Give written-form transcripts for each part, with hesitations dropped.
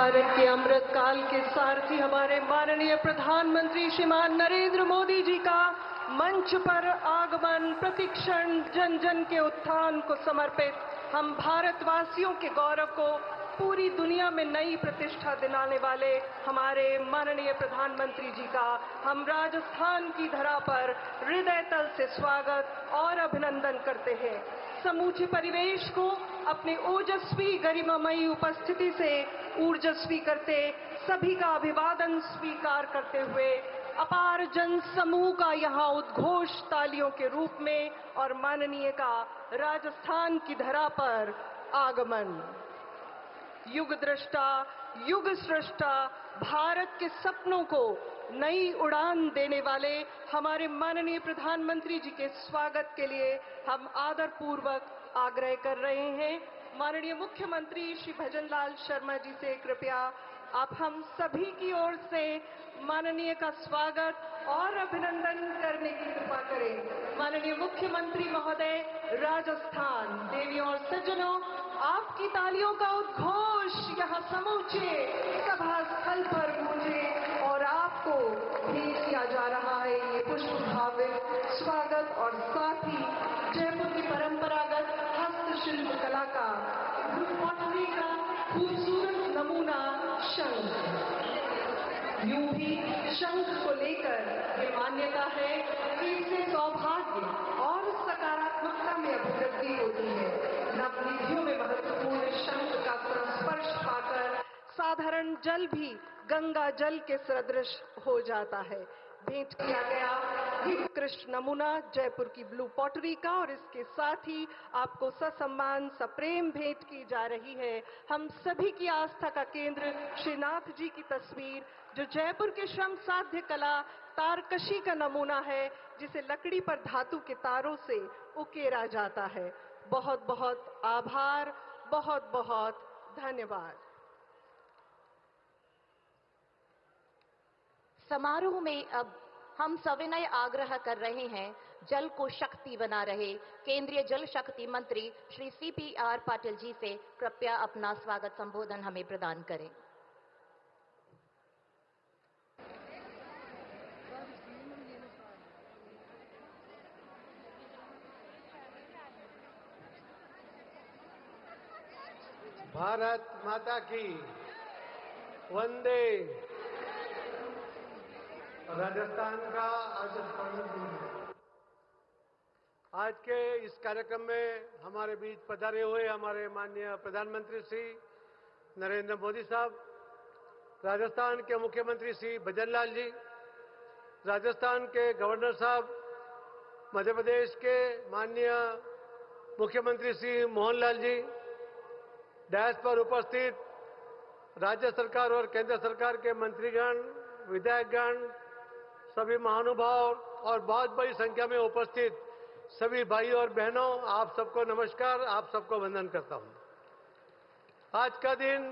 भारत के अमृत काल के सारथी हमारे माननीय प्रधानमंत्री श्रीमान नरेंद्र मोदी जी का मंच पर आगमन प्रतिक्षण जन जन के उत्थान को समर्पित हम भारतवासियों के गौरव को पूरी दुनिया में नई प्रतिष्ठा दिलाने वाले हमारे माननीय प्रधानमंत्री जी का हम राजस्थान की धरा पर हृदय तल से स्वागत और अभिनंदन करते हैं। समूचे परिवेश को अपने ओजस्वी गरिमामयी उपस्थिति से ऊर्जस्वी करते सभी का अभिवादन स्वीकार करते हुए अपार जन समूह का यहाँ उद्घोष तालियों के रूप में और माननीय का राजस्थान की धरा पर आगमन। युग दृष्टा युग सृष्टा भारत के सपनों को नई उड़ान देने वाले हमारे माननीय प्रधानमंत्री जी के स्वागत के लिए हम आदरपूर्वक आग्रह कर रहे हैं। माननीय मुख्यमंत्री श्री भजनलाल शर्मा जी से कृपया आप हम सभी की ओर से माननीय का स्वागत और अभिनंदन करने की कृपा करें। माननीय मुख्यमंत्री महोदय, राजस्थान देवियों और सज्जनों, आपकी तालियों का उद्घोष यहाँ समूचे सभा स्थल पर गूंजे और आपको भेंट किया जा रहा है ये पुष्पभावित स्वागत और साथ ही जयपुर की परंपरागत हस्तशिल्प कला का पॉटरी का खूबसूरत नमूना शंख। यूं भी शंख को लेकर ये मान्यता है कि इससे सौभाग्य और सकारात्मकता में अभिवृद्धि होती है। नवनिधियों में महत्वपूर्ण शंख का संस्पर्श पाकर साधारण जल भी गंगा जल के सदृश हो जाता है। भेंट किया गया ये उत्कृष्ट नमूना जयपुर की ब्लू पॉटरी का और इसके साथ ही आपको ससम्मान सप्रेम भेंट की जा रही है हम सभी की आस्था का केंद्र श्रीनाथ जी की तस्वीर, जो जयपुर के श्रम साध्य कला तारकशी का नमूना है, जिसे लकड़ी पर धातु के तारों से उकेरा जाता है। बहुत बहुत आभार, बहुत बहुत धन्यवाद। समारोह में अब हम सविनय आग्रह कर रहे हैं, जल को शक्ति बना रहे केंद्रीय जल शक्ति मंत्री श्री CPR पाटिल जी से कृपया अपना स्वागत संबोधन हमें प्रदान करें। भारत माता की वंदे। राजस्थान का आज स्वागत है। आज के इस कार्यक्रम में हमारे बीच पधारे हुए हमारे माननीय प्रधानमंत्री श्री नरेंद्र मोदी साहब, राजस्थान के मुख्यमंत्री श्री भजनलाल जी, राजस्थान के गवर्नर साहब, मध्य प्रदेश के माननीय मुख्यमंत्री श्री मोहनलाल जी, डैश पर उपस्थित राज्य सरकार और केंद्र सरकार के मंत्रीगण, विधायकगण, सभी महानुभाव और बहुत बड़ी संख्या में उपस्थित सभी भाई और बहनों, आप सबको नमस्कार, आप सबको वंदन करता हूं। आज का दिन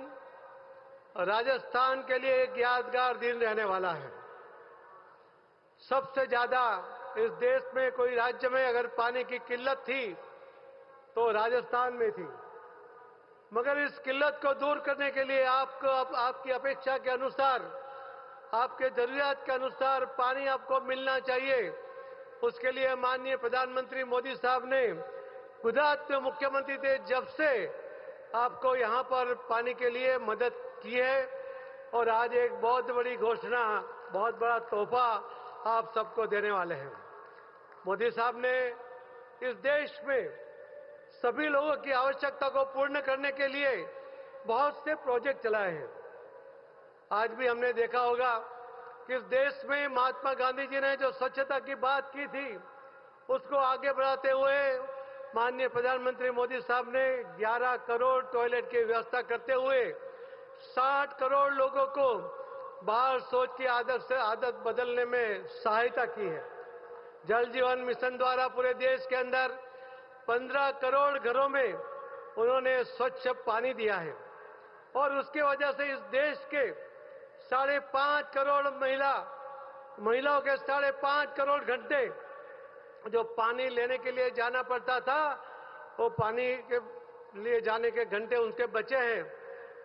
राजस्थान के लिए एक यादगार दिन रहने वाला है। सबसे ज्यादा इस देश में कोई राज्य में अगर पानी की किल्लत थी तो राजस्थान में थी, मगर इस किल्लत को दूर करने के लिए आपको आपकी अपेक्षा के अनुसार, आपके जरूरियात के अनुसार पानी आपको मिलना चाहिए। उसके लिए माननीय प्रधानमंत्री मोदी साहब ने गुजरात में मुख्यमंत्री थे जब से आपको यहां पर पानी के लिए मदद की है और आज एक बहुत बड़ी घोषणा, बहुत बड़ा तोहफा आप सबको देने वाले हैं। मोदी साहब ने इस देश में सभी लोगों की आवश्यकता को पूर्ण करने के लिए बहुत से प्रोजेक्ट चलाए हैं। आज भी हमने देखा होगा कि इस देश में महात्मा गांधी जी ने जो स्वच्छता की बात की थी, उसको आगे बढ़ाते हुए माननीय प्रधानमंत्री मोदी साहब ने 11 करोड़ टॉयलेट की व्यवस्था करते हुए 60 करोड़ लोगों को बाहर शौच की आदत बदलने में सहायता की है। जल जीवन मिशन द्वारा पूरे देश के अंदर 15 करोड़ घरों में उन्होंने स्वच्छ पानी दिया है और उसकी वजह से इस देश के 5.5 करोड़ महिलाओं के 5.5 करोड़ घंटे जो पानी लेने के लिए जाना पड़ता था, वो पानी के लिए जाने के घंटे उनके बचे हैं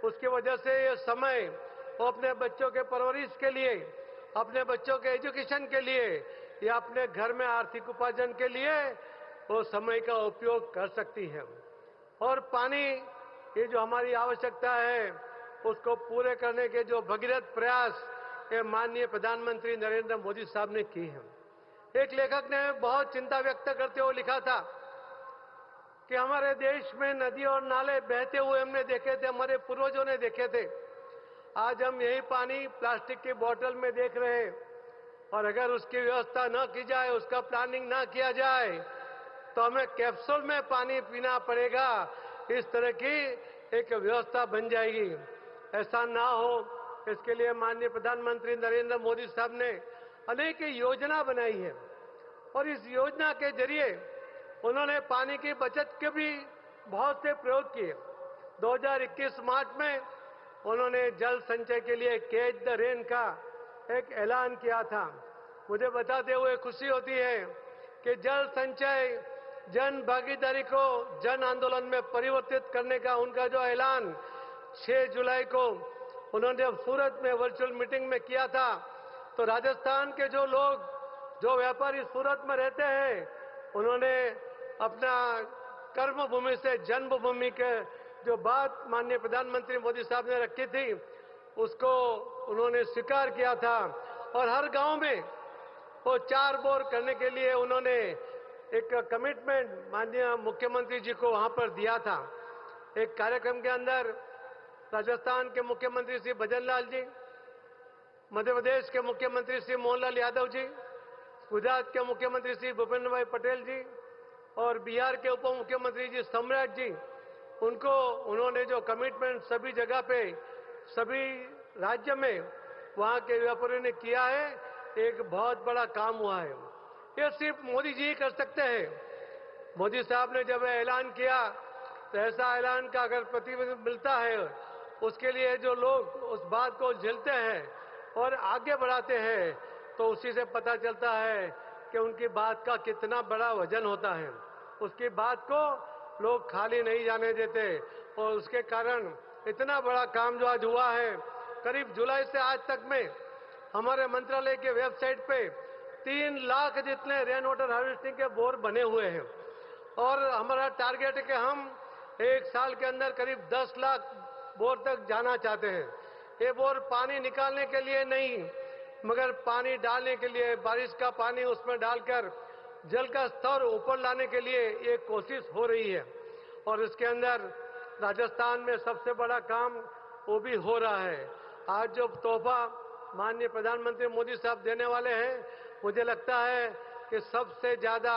उसकी वजह से ये समय वो अपने बच्चों के परवरिश के लिए, अपने बच्चों के एजुकेशन के लिए या अपने घर में आर्थिक उपार्जन के लिए वो समय का उपयोग कर सकती है। और पानी, ये जो हमारी आवश्यकता है उसको पूरे करने के जो भगीरथ प्रयास ये माननीय प्रधानमंत्री नरेंद्र मोदी साहब ने की है। एक लेखक ने बहुत चिंता व्यक्त करते हुए लिखा था कि हमारे देश में नदी और नाले बहते हुए हमने देखे थे, हमारे पूर्वजों ने देखे थे। आज हम यही पानी प्लास्टिक की बोतल में देख रहे हैं और अगर उसकी व्यवस्था न की जाए, उसका प्लानिंग न किया जाए तो हमें कैप्सूल में पानी पीना पड़ेगा। इस तरह की एक व्यवस्था बन जाएगी। ऐसा ना हो, इसके लिए माननीय प्रधानमंत्री नरेंद्र मोदी साहब ने अनेक योजना बनाई है और इस योजना के जरिए उन्होंने पानी की बचत के भी बहुत से प्रयोग किए। 2021 मार्च में उन्होंने जल संचय के लिए कैच द रेन का एक ऐलान किया था। मुझे बताते हुए खुशी होती है कि जल संचय, जन भागीदारी को जन आंदोलन में परिवर्तित करने का उनका जो ऐलान 6 जुलाई को उन्होंने सूरत में वर्चुअल मीटिंग में किया था, तो राजस्थान के जो लोग, जो व्यापारी सूरत में रहते हैं, उन्होंने अपना कर्मभूमि से जन्मभूमि के जो बात माननीय प्रधानमंत्री मोदी साहब ने रखी थी उसको उन्होंने स्वीकार किया था और हर गांव में वो 4 बोर करने के लिए उन्होंने एक कमिटमेंट माननीय मुख्यमंत्री जी को वहां पर दिया था। एक कार्यक्रम के अंदर राजस्थान के मुख्यमंत्री श्री भजन लाल जी, मध्य प्रदेश के मुख्यमंत्री श्री मोहनलाल यादव जी, गुजरात के मुख्यमंत्री श्री भूपेंद्र भाई पटेल जी और बिहार के उप मुख्यमंत्री जी सम्राट जी, उनको उन्होंने जो कमिटमेंट सभी जगह पे, सभी राज्य में वहां के व्यापारियों ने किया है, एक बहुत बड़ा काम हुआ है। ये सिर्फ मोदी जी ही कर सकते हैं। मोदी साहब ने जब ऐलान किया तो ऐसा ऐलान का अगर प्रतिनिधित्व मिलता है, उसके लिए जो लोग उस बात को झेलते हैं और आगे बढ़ाते हैं, तो उसी से पता चलता है कि उनकी बात का कितना बड़ा वजन होता है। उसकी बात को लोग खाली नहीं जाने देते और उसके कारण इतना बड़ा काम जो आज हुआ है, करीब जुलाई से आज तक में हमारे मंत्रालय के वेबसाइट पे 3 लाख जितने रेन वाटर हार्वेस्टिंग के बोर बने हुए हैं और हमारा टारगेट है कि हम 1 साल के अंदर करीब 10 लाख बोर तक जाना चाहते हैं। ये बोर पानी निकालने के लिए नहीं, मगर पानी डालने के लिए, बारिश का पानी उसमें डालकर जल का स्तर ऊपर लाने के लिए ये कोशिश हो रही है और इसके अंदर राजस्थान में सबसे बड़ा काम वो भी हो रहा है। आज जो तोहफा माननीय प्रधानमंत्री मोदी साहब देने वाले हैं, मुझे लगता है कि सबसे ज्यादा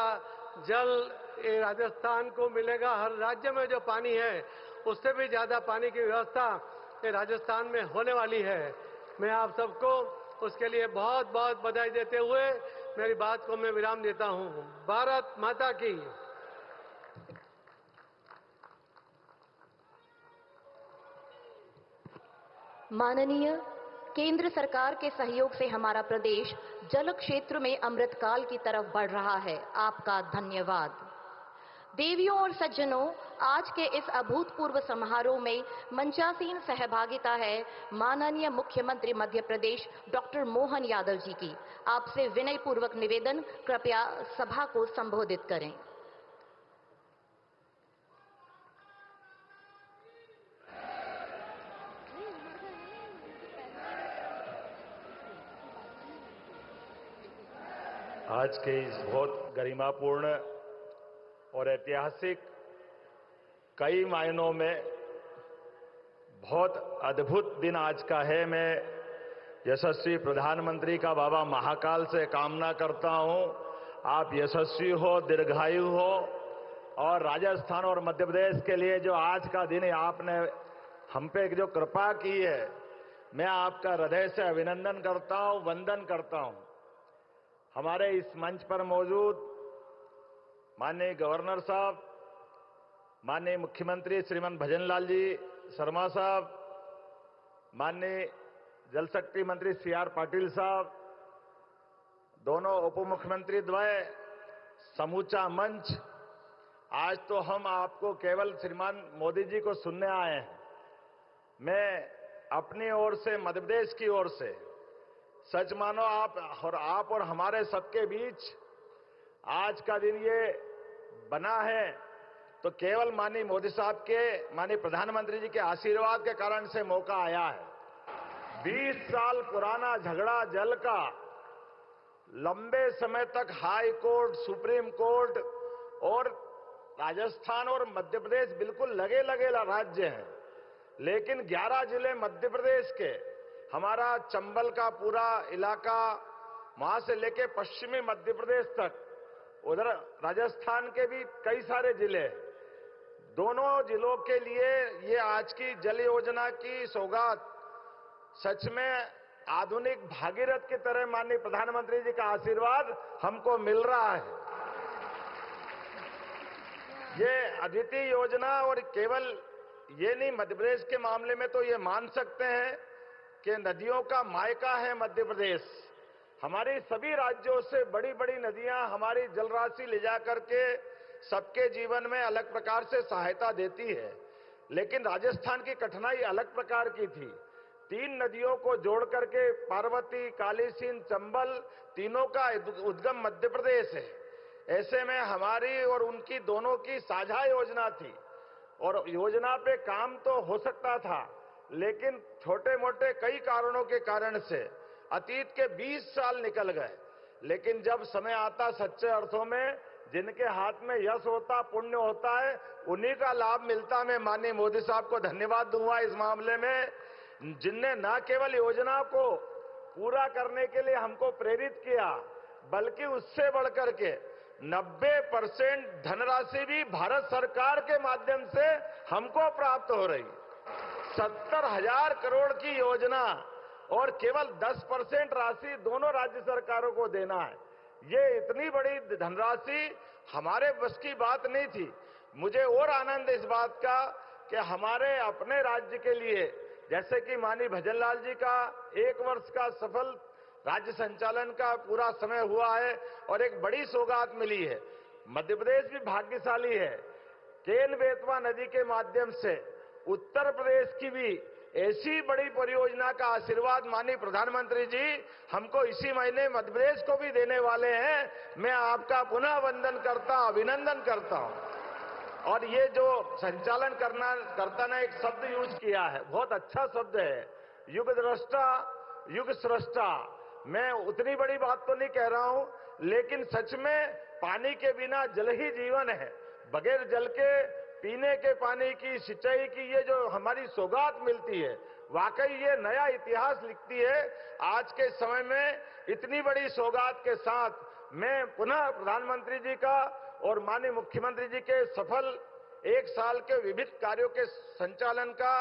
जल ये राजस्थान को मिलेगा। हर राज्य में जो पानी है उससे भी ज्यादा पानी की व्यवस्था ये राजस्थान में होने वाली है। मैं आप सबको उसके लिए बहुत बहुत बधाई देते हुए मेरी बात को मैं विराम देता हूं। भारत माता की। माननीय, केंद्र सरकार के सहयोग से हमारा प्रदेश जल क्षेत्र में अमृतकाल की तरफ बढ़ रहा है। आपका धन्यवाद। देवियों और सज्जनों, आज के इस अभूतपूर्व समारोह में मंचासीन सहभागिता है माननीय मुख्यमंत्री मध्य प्रदेश डॉक्टर मोहन यादव जी की। आपसे विनय पूर्वक निवेदन, कृपया सभा को संबोधित करें। आज के इस बहुत गरिमापूर्ण और ऐतिहासिक, कई मायनों में बहुत अद्भुत दिन आज का है। मैं यशस्वी प्रधानमंत्री का बाबा महाकाल से कामना करता हूं आप यशस्वी हो, दीर्घायु हो और राजस्थान और मध्य प्रदेश के लिए जो आज का दिन है, आपने हम पे जो कृपा की है, मैं आपका हृदय से अभिनंदन करता हूं, वंदन करता हूं। हमारे इस मंच पर मौजूद माननीय गवर्नर साहब, माननीय मुख्यमंत्री श्रीमान भजन लाल जी शर्मा साहब, माननीय जल शक्ति मंत्री CR पाटिल साहब, दोनों उप मुख्यमंत्री द्वय, समूचा मंच, आज तो हम आपको केवल श्रीमान मोदी जी को सुनने आए हैं, मैं अपनी ओर से, मध्य प्रदेश की ओर से, सच मानो आप और हमारे सबके बीच आज का दिन ये बना है तो केवल माननीय मोदी साहब के, माननीय प्रधानमंत्री जी के आशीर्वाद के कारण से मौका आया है। 20 साल पुराना झगड़ा जल का, लंबे समय तक हाई कोर्ट, सुप्रीम कोर्ट और राजस्थान और मध्य प्रदेश बिल्कुल लगे लगे राज्य हैं, लेकिन 11 जिले मध्य प्रदेश के, हमारा चंबल का पूरा इलाका, वहां से लेके पश्चिमी मध्य प्रदेश तक, उधर राजस्थान के भी कई सारे जिले, दोनों जिलों के लिए ये आज की जल योजना की सौगात सच में आधुनिक भागीरथ की तरह माननीय प्रधानमंत्री जी का आशीर्वाद हमको मिल रहा है। ये अद्वितीय योजना, और केवल ये नहीं, मध्य प्रदेश के मामले में तो ये मान सकते हैं कि नदियों का मायका है मध्य प्रदेश। हमारे सभी राज्यों से बड़ी बड़ी नदियां हमारी जल राशि ले जाकर के सबके जीवन में अलग प्रकार से सहायता देती है, लेकिन राजस्थान की कठिनाई अलग प्रकार की थी। 3 नदियों को जोड़ करके पार्वती, काली सिंध, चंबल, तीनों का उद्गम मध्य प्रदेश है। ऐसे में हमारी और उनकी दोनों की साझा योजना थी, और योजना पे काम तो हो सकता था, लेकिन छोटे मोटे कई कारणों के कारण से अतीत के 20 साल निकल गए। लेकिन जब समय आता सच्चे अर्थों में जिनके हाथ में यश होता, पुण्य होता है, उन्हीं का लाभ मिलता। मैं माननीय मोदी साहब को धन्यवाद दूंगा इस मामले में, जिनने न केवल योजना को पूरा करने के लिए हमको प्रेरित किया, बल्कि उससे बढ़कर के 90% धनराशि भी भारत सरकार के माध्यम से हमको प्राप्त हो रही। 70,000 करोड़ की योजना और केवल 10% राशि दोनों राज्य सरकारों को देना है। ये इतनी बड़ी धनराशि हमारे बस की बात नहीं थी। मुझे और आनंद इस बात का कि हमारे अपने राज्य के लिए, जैसे कि माननीय भजन लाल जी का 1 वर्ष का सफल राज्य संचालन का पूरा समय हुआ है और एक बड़ी सौगात मिली है। मध्य प्रदेश भी भाग्यशाली है। केन बेतवा नदी के माध्यम से उत्तर प्रदेश की भी ऐसी बड़ी परियोजना का आशीर्वाद माननीय प्रधानमंत्री जी हमको इसी महीने मध्य प्रदेश को भी देने वाले हैं। मैं आपका पुनः वंदन करता, अभिनंदन करता हूं। और ये जो संचालन करता ने एक शब्द यूज किया है, बहुत अच्छा शब्द है, युग द्रष्टा, युग स्रष्टा। मैं उतनी बड़ी बात तो नहीं कह रहा हूं, लेकिन सच में पानी के बिना जल ही जीवन है। बगैर जल के पीने के पानी की, सिंचाई की ये जो हमारी सौगात मिलती है, वाकई ये नया इतिहास लिखती है। आज के समय में इतनी बड़ी सौगात के साथ मैं पुनः प्रधानमंत्री जी का और माननीय मुख्यमंत्री जी के सफल 1 साल के विविध कार्यों के संचालन का,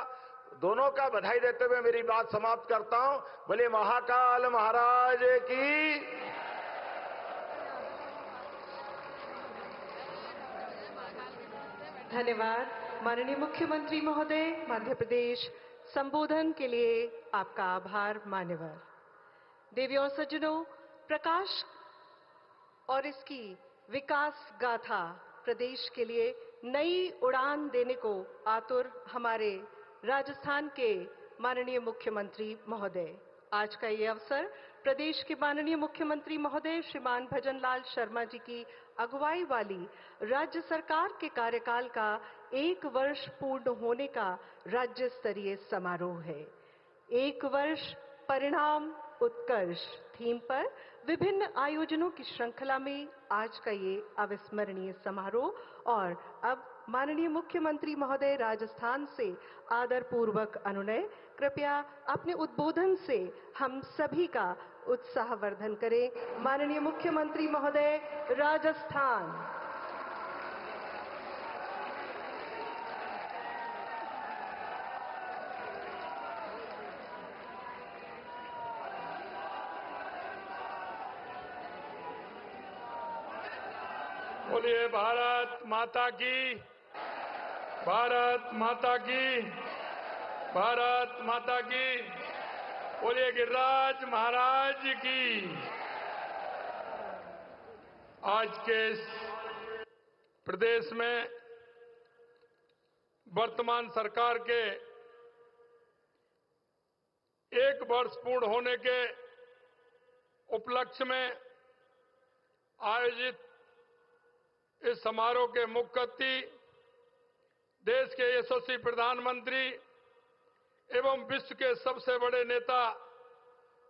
दोनों का बधाई देते हुए मेरी बात समाप्त करता हूं। बोले महाकाल महाराज की। धन्यवाद माननीय मुख्यमंत्री महोदय। मध्य प्रदेश संबोधन के लिए आपका आभार मान्यवर। देवी और सज्जनों, प्रकाश और इसकी विकास गाथा प्रदेश के लिए नई उड़ान देने को आतुर हमारे राजस्थान के माननीय मुख्यमंत्री महोदय। आज का ये अवसर प्रदेश के माननीय मुख्यमंत्री महोदय श्रीमान भजन लाल शर्मा जी की अगुवाई वाली राज्य सरकार के कार्यकाल का 1 वर्ष पूर्ण होने का राज्य स्तरीय समारोह है। 1 वर्ष परिणाम उत्कर्ष थीम पर विभिन्न आयोजनों की श्रृंखला में आज का ये अविस्मरणीय समारोह। और अब माननीय मुख्यमंत्री महोदय राजस्थान से आदरपूर्वक अनुनय, कृपया अपने उद्बोधन से हम सभी का उत्साहवर्धन करें। माननीय मुख्यमंत्री महोदय राजस्थान। बोलिए भारत माता की, भारत माता की, भारत माता की। बोलिए गिरिराज महाराज की। आज के इस प्रदेश में वर्तमान सरकार के 1 वर्ष पूर्ण होने के उपलक्ष्य में आयोजित इस समारोह के मुख्य अतिथि देश के यशस्वी प्रधानमंत्री एवं विश्व के सबसे बड़े नेता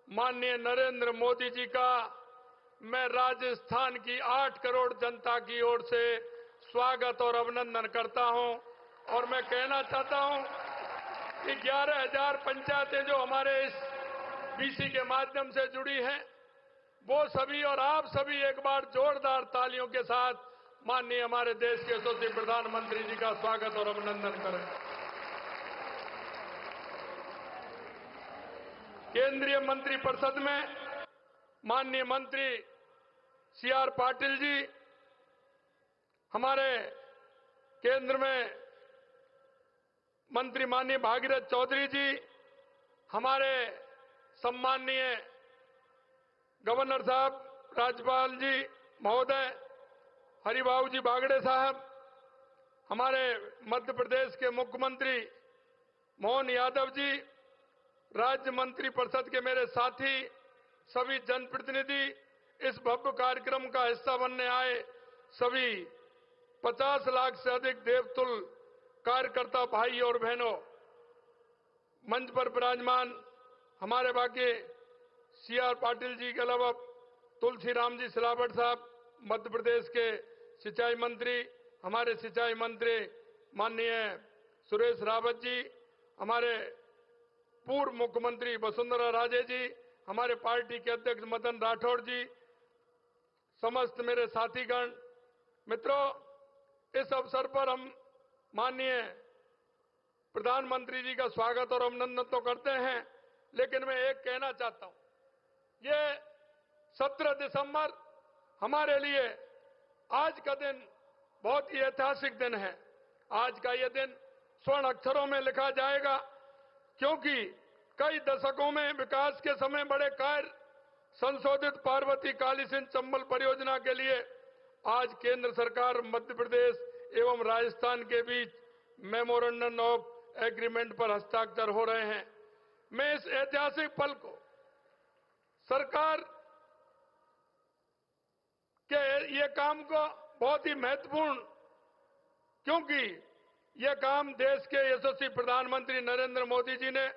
माननीय नरेंद्र मोदी जी का मैं राजस्थान की 8 करोड़ जनता की ओर से स्वागत और अभिनंदन करता हूं। और मैं कहना चाहता हूं कि 11,000 पंचायतें जो हमारे इस बीसी के माध्यम से जुड़ी हैं, वो सभी और आप सभी एक बार जोरदार तालियों के साथ माननीय हमारे देश के यशस्वी प्रधानमंत्री जी का स्वागत और अभिनंदन करें। केंद्रीय मंत्रिपरिषद में माननीय मंत्री सी.आर. पाटिल जी, हमारे केंद्र में मंत्री माननीय भागीरथ चौधरी जी, हमारे सम्माननीय गवर्नर साहब, राज्यपाल जी महोदय हरिबाबू जी बागड़े साहब, हमारे मध्य प्रदेश के मुख्यमंत्री मोहन यादव जी, राज्य मंत्रिपरिषद के मेरे साथी, सभी जनप्रतिनिधि, इस भव्य कार्यक्रम का हिस्सा बनने आए सभी 50 लाख से अधिक देवतुल्य कार्यकर्ता भाई और बहनों, मंच पर विराजमान हमारे बाकी सी.आर. पाटिल जी के अलावा तुलसीराम जी सिलावट साहब, मध्य प्रदेश के सिंचाई मंत्री, हमारे सिंचाई मंत्री माननीय सुरेश रावत जी, हमारे पूर्व मुख्यमंत्री वसुंधरा राजे जी, हमारे पार्टी के अध्यक्ष मदन राठौड़ जी, समस्त मेरे साथीगण, मित्रों, इस अवसर पर हम माननीय प्रधानमंत्री जी का स्वागत और अभिनंदन तो करते हैं, लेकिन मैं एक कहना चाहता हूं, ये 17 दिसंबर हमारे लिए आज का दिन बहुत ही ऐतिहासिक दिन है। आज का यह दिन स्वर्ण अक्षरों में लिखा जाएगा, क्योंकि कई दशकों में विकास के समय बड़े कार्य संशोधित पार्वती काली सिंध चंबल परियोजना के लिए आज केंद्र सरकार, मध्य प्रदेश एवं राजस्थान के बीच मेमोरेंडम ऑफ एग्रीमेंट पर हस्ताक्षर हो रहे हैं। मैं इस ऐतिहासिक पल को सरकार के ये काम को बहुत ही महत्वपूर्ण, क्योंकि यह काम देश के यशस्वी प्रधानमंत्री नरेंद्र मोदी जी ने,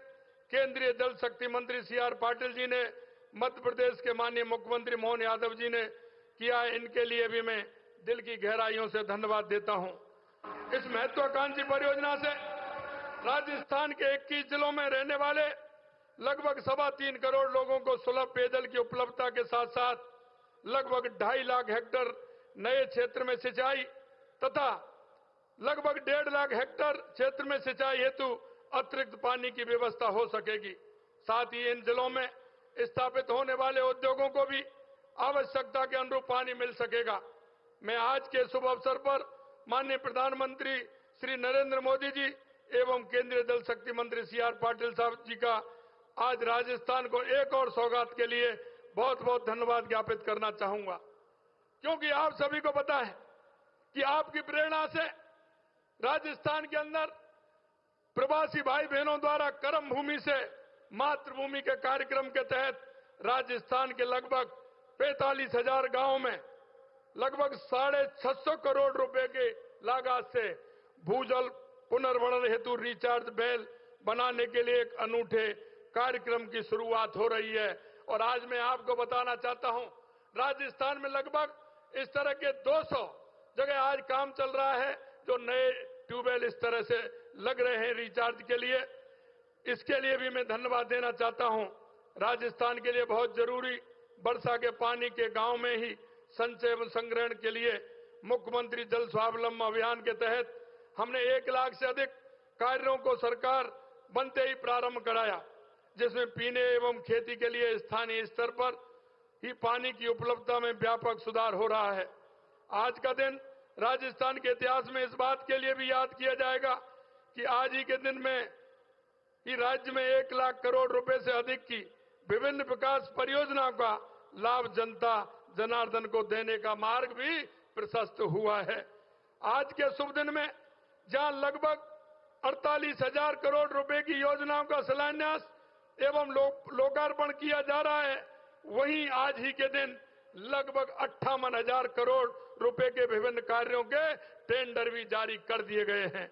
केंद्रीय जल शक्ति मंत्री सी.आर. पाटिल जी ने, मध्य प्रदेश के माननीय मुख्यमंत्री मोहन यादव जी ने किया है। इनके लिए भी मैं दिल की गहराइयों से धन्यवाद देता हूं। इस महत्वाकांक्षी परियोजना से राजस्थान के 21 जिलों में रहने वाले लगभग 3.25 करोड़ लोगों को सुलभ पेयजल की उपलब्धता के साथ साथ लगभग 2.5 लाख हेक्टेयर नए क्षेत्र में सिंचाई तथा लगभग 1.5 लाख हेक्टेयर क्षेत्र में सिंचाई हेतु अतिरिक्त पानी की व्यवस्था हो सकेगी। साथ ही इन जिलों में स्थापित होने वाले उद्योगों को भी आवश्यकता के अनुरूप पानी मिल सकेगा। मैं आज के शुभ अवसर पर माननीय प्रधानमंत्री श्री नरेंद्र मोदी जी एवं केंद्रीय जल शक्ति मंत्री सी.आर. पाटिल साहब जी का आज राजस्थान को एक और सौगात के लिए बहुत बहुत धन्यवाद ज्ञापित करना चाहूंगा, क्योंकि आप सभी को पता है कि आपकी प्रेरणा से राजस्थान के अंदर प्रवासी भाई बहनों द्वारा कर्म भूमि से मातृभूमि के कार्यक्रम के तहत राजस्थान के लगभग 45,000 गांवों में लगभग 650 करोड़ रुपए के लागत से भूजल पुनर्भरण हेतु रिचार्ज बेल बनाने के लिए एक अनूठे कार्यक्रम की शुरुआत हो रही है। और आज मैं आपको बताना चाहता हूं, राजस्थान में लगभग इस तरह के 200 जगह आज काम चल रहा है, जो नए ट्यूबवेल इस तरह से लग रहे हैं रिचार्ज के लिए। इसके लिए भी मैं धन्यवाद देना चाहता हूं। राजस्थान के लिए बहुत जरूरी वर्षा के पानी के गांव में ही संचय एवं संग्रहण के लिए मुख्यमंत्री जल स्वावलंबन अभियान के तहत हमने 1 लाख से अधिक कार्यों को सरकार बनते ही प्रारंभ कराया, जिसमें पीने एवं खेती के लिए स्थानीय स्तर पर ही पानी की उपलब्धता में व्यापक सुधार हो रहा है। आज का दिन राजस्थान के इतिहास में इस बात के लिए भी याद किया जाएगा कि आज ही के दिन में ही राज्य में 1 लाख करोड़ रुपए से अधिक की विभिन्न विकास परियोजनाओं का लाभ जनता जनार्दन को देने का मार्ग भी प्रशस्त हुआ है। आज के शुभ दिन में जहां लगभग 48,000 करोड़ रुपए की योजनाओं का शिलान्यास एवं लोकार्पण किया जा रहा है, वहीं आज ही के दिन लगभग 58,000 करोड़ रुपए के विभिन्न कार्यों के टेंडर भी जारी कर दिए गए हैं।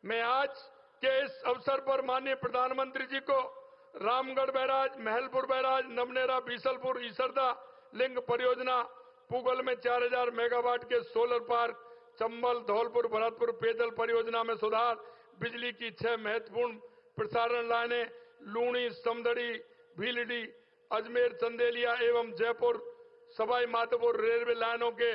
मैं आज के इस अवसर पर माननीय प्रधानमंत्री जी को Ramgarh barrage, Mahalpur barrage, Navnera, Bisalpur, Isarda link परियोजना, पुगल में 4000 मेगावाट के सोलर पार्क, चंबल, धौलपुर, भरतपुर पेयजल परियोजना में सुधार, बिजली की 6 महत्वपूर्ण प्रसारण लाइनें, लूणी, समदड़ी, भीलडी, अजमेर, चंदेलिया एवं जयपुर सवाई माधोपुर रेलवे लाइनों के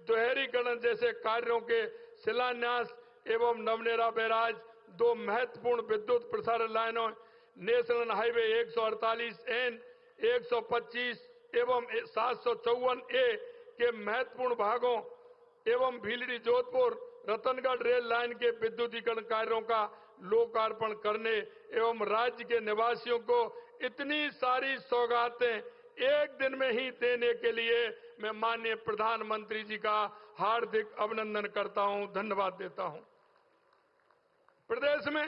दोहरीकरण जैसे कार्यों के शिलान्यास एवं नवनेरा बैराज 2 महत्वपूर्ण विद्युत प्रसारण लाइनों, नेशनल हाईवे 148N, 125 एवं 754A के महत्वपूर्ण भागों एवं भीलडी, जोधपुर, रतनगढ़ रेल लाइन के विद्युतीकरण कार्यों का लोकार्पण करने एवं राज्य के निवासियों को इतनी सारी सौगातें एक दिन में ही देने के लिए मैं माननीय प्रधानमंत्री जी का हार्दिक अभिनंदन करता हूं, धन्यवाद देता हूं। प्रदेश में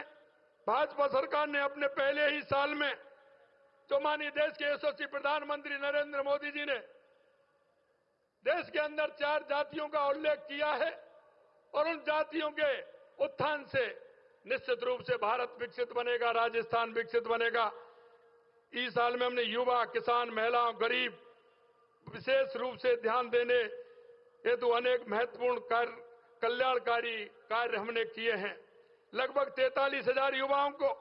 भाजपा सरकार ने अपने पहले ही साल में जो माननीय देश के यशस्वी प्रधानमंत्री नरेंद्र मोदी जी ने देश के अंदर 4 जातियों का उल्लेख किया है और उन जातियों के उत्थान से निश्चित रूप से भारत विकसित बनेगा, राजस्थान विकसित बनेगा। इस साल में हमने युवा, किसान, महिलाओं, गरीब विशेष रूप से ध्यान देने हेतु अनेक महत्वपूर्ण कल्याणकारी कार्य हमने किए हैं। लगभग 43,000 युवाओं को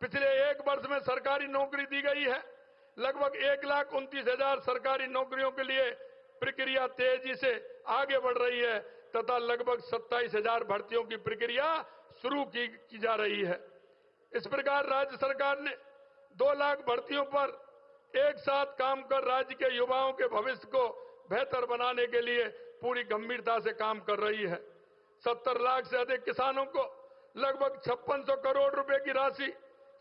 पिछले 1 वर्ष में सरकारी नौकरी दी गई है। लगभग 1,29,000 सरकारी नौकरियों के लिए प्रक्रिया तेजी से आगे बढ़ रही है तथा लगभग 27,000 भर्तियों की प्रक्रिया शुरू की जा रही है। इस प्रकार राज्य सरकार ने 2 लाख भर्तियों पर एक साथ काम कर राज्य के युवाओं के भविष्य को बेहतर बनाने के लिए पूरी गंभीरता से काम कर रही है। 70 लाख से अधिक किसानों को लगभग 5600 करोड़ रुपए की राशि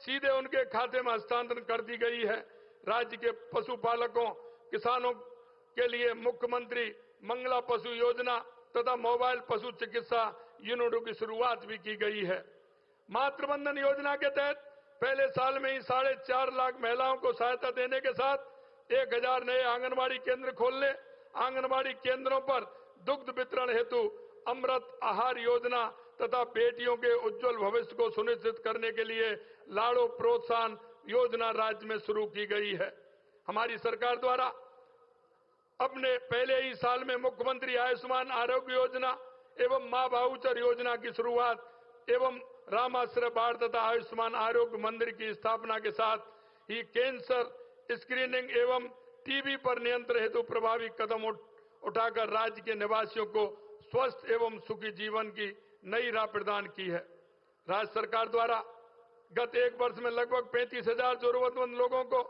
सीधे उनके खाते में हस्तांतरण कर दी गई है। राज्य के पशुपालकों, किसानों के लिए मुख्यमंत्री मंगला पशु योजना तथा मोबाइल पशु चिकित्सा यूनिटों की शुरुआत भी की गई है। मातृवंदन योजना के तहत पहले साल में ही 4.5 लाख महिलाओं को सहायता देने के साथ 1000 नए आंगनबाड़ी केंद्र खोलने, आंगनबाड़ी केंद्रों पर दुग्ध वितरण हेतु अमृत आहार योजना तथा बेटियों के उज्जवल भविष्य को सुनिश्चित करने के लिए लाड़ो प्रोत्साहन योजना राज्य में शुरू की गई है। हमारी सरकार द्वारा अपने पहले ही साल में मुख्यमंत्री आयुष्मान आरोग्य योजना एवं मां वाउचर योजना की शुरुआत एवं रामाश्रय बाढ़ तथा आयुष्मान आरोग्य मंदिर की स्थापना के साथ ही कैंसर स्क्रीनिंग एवं टीबी पर नियंत्रण हेतु प्रभावी कदम उठाकर राज्य के निवासियों को स्वस्थ एवं सुखी जीवन की नई राह प्रदान की है। राज्य सरकार द्वारा गत 1 वर्ष में लगभग 35,000 जरूरतमंद लोगों को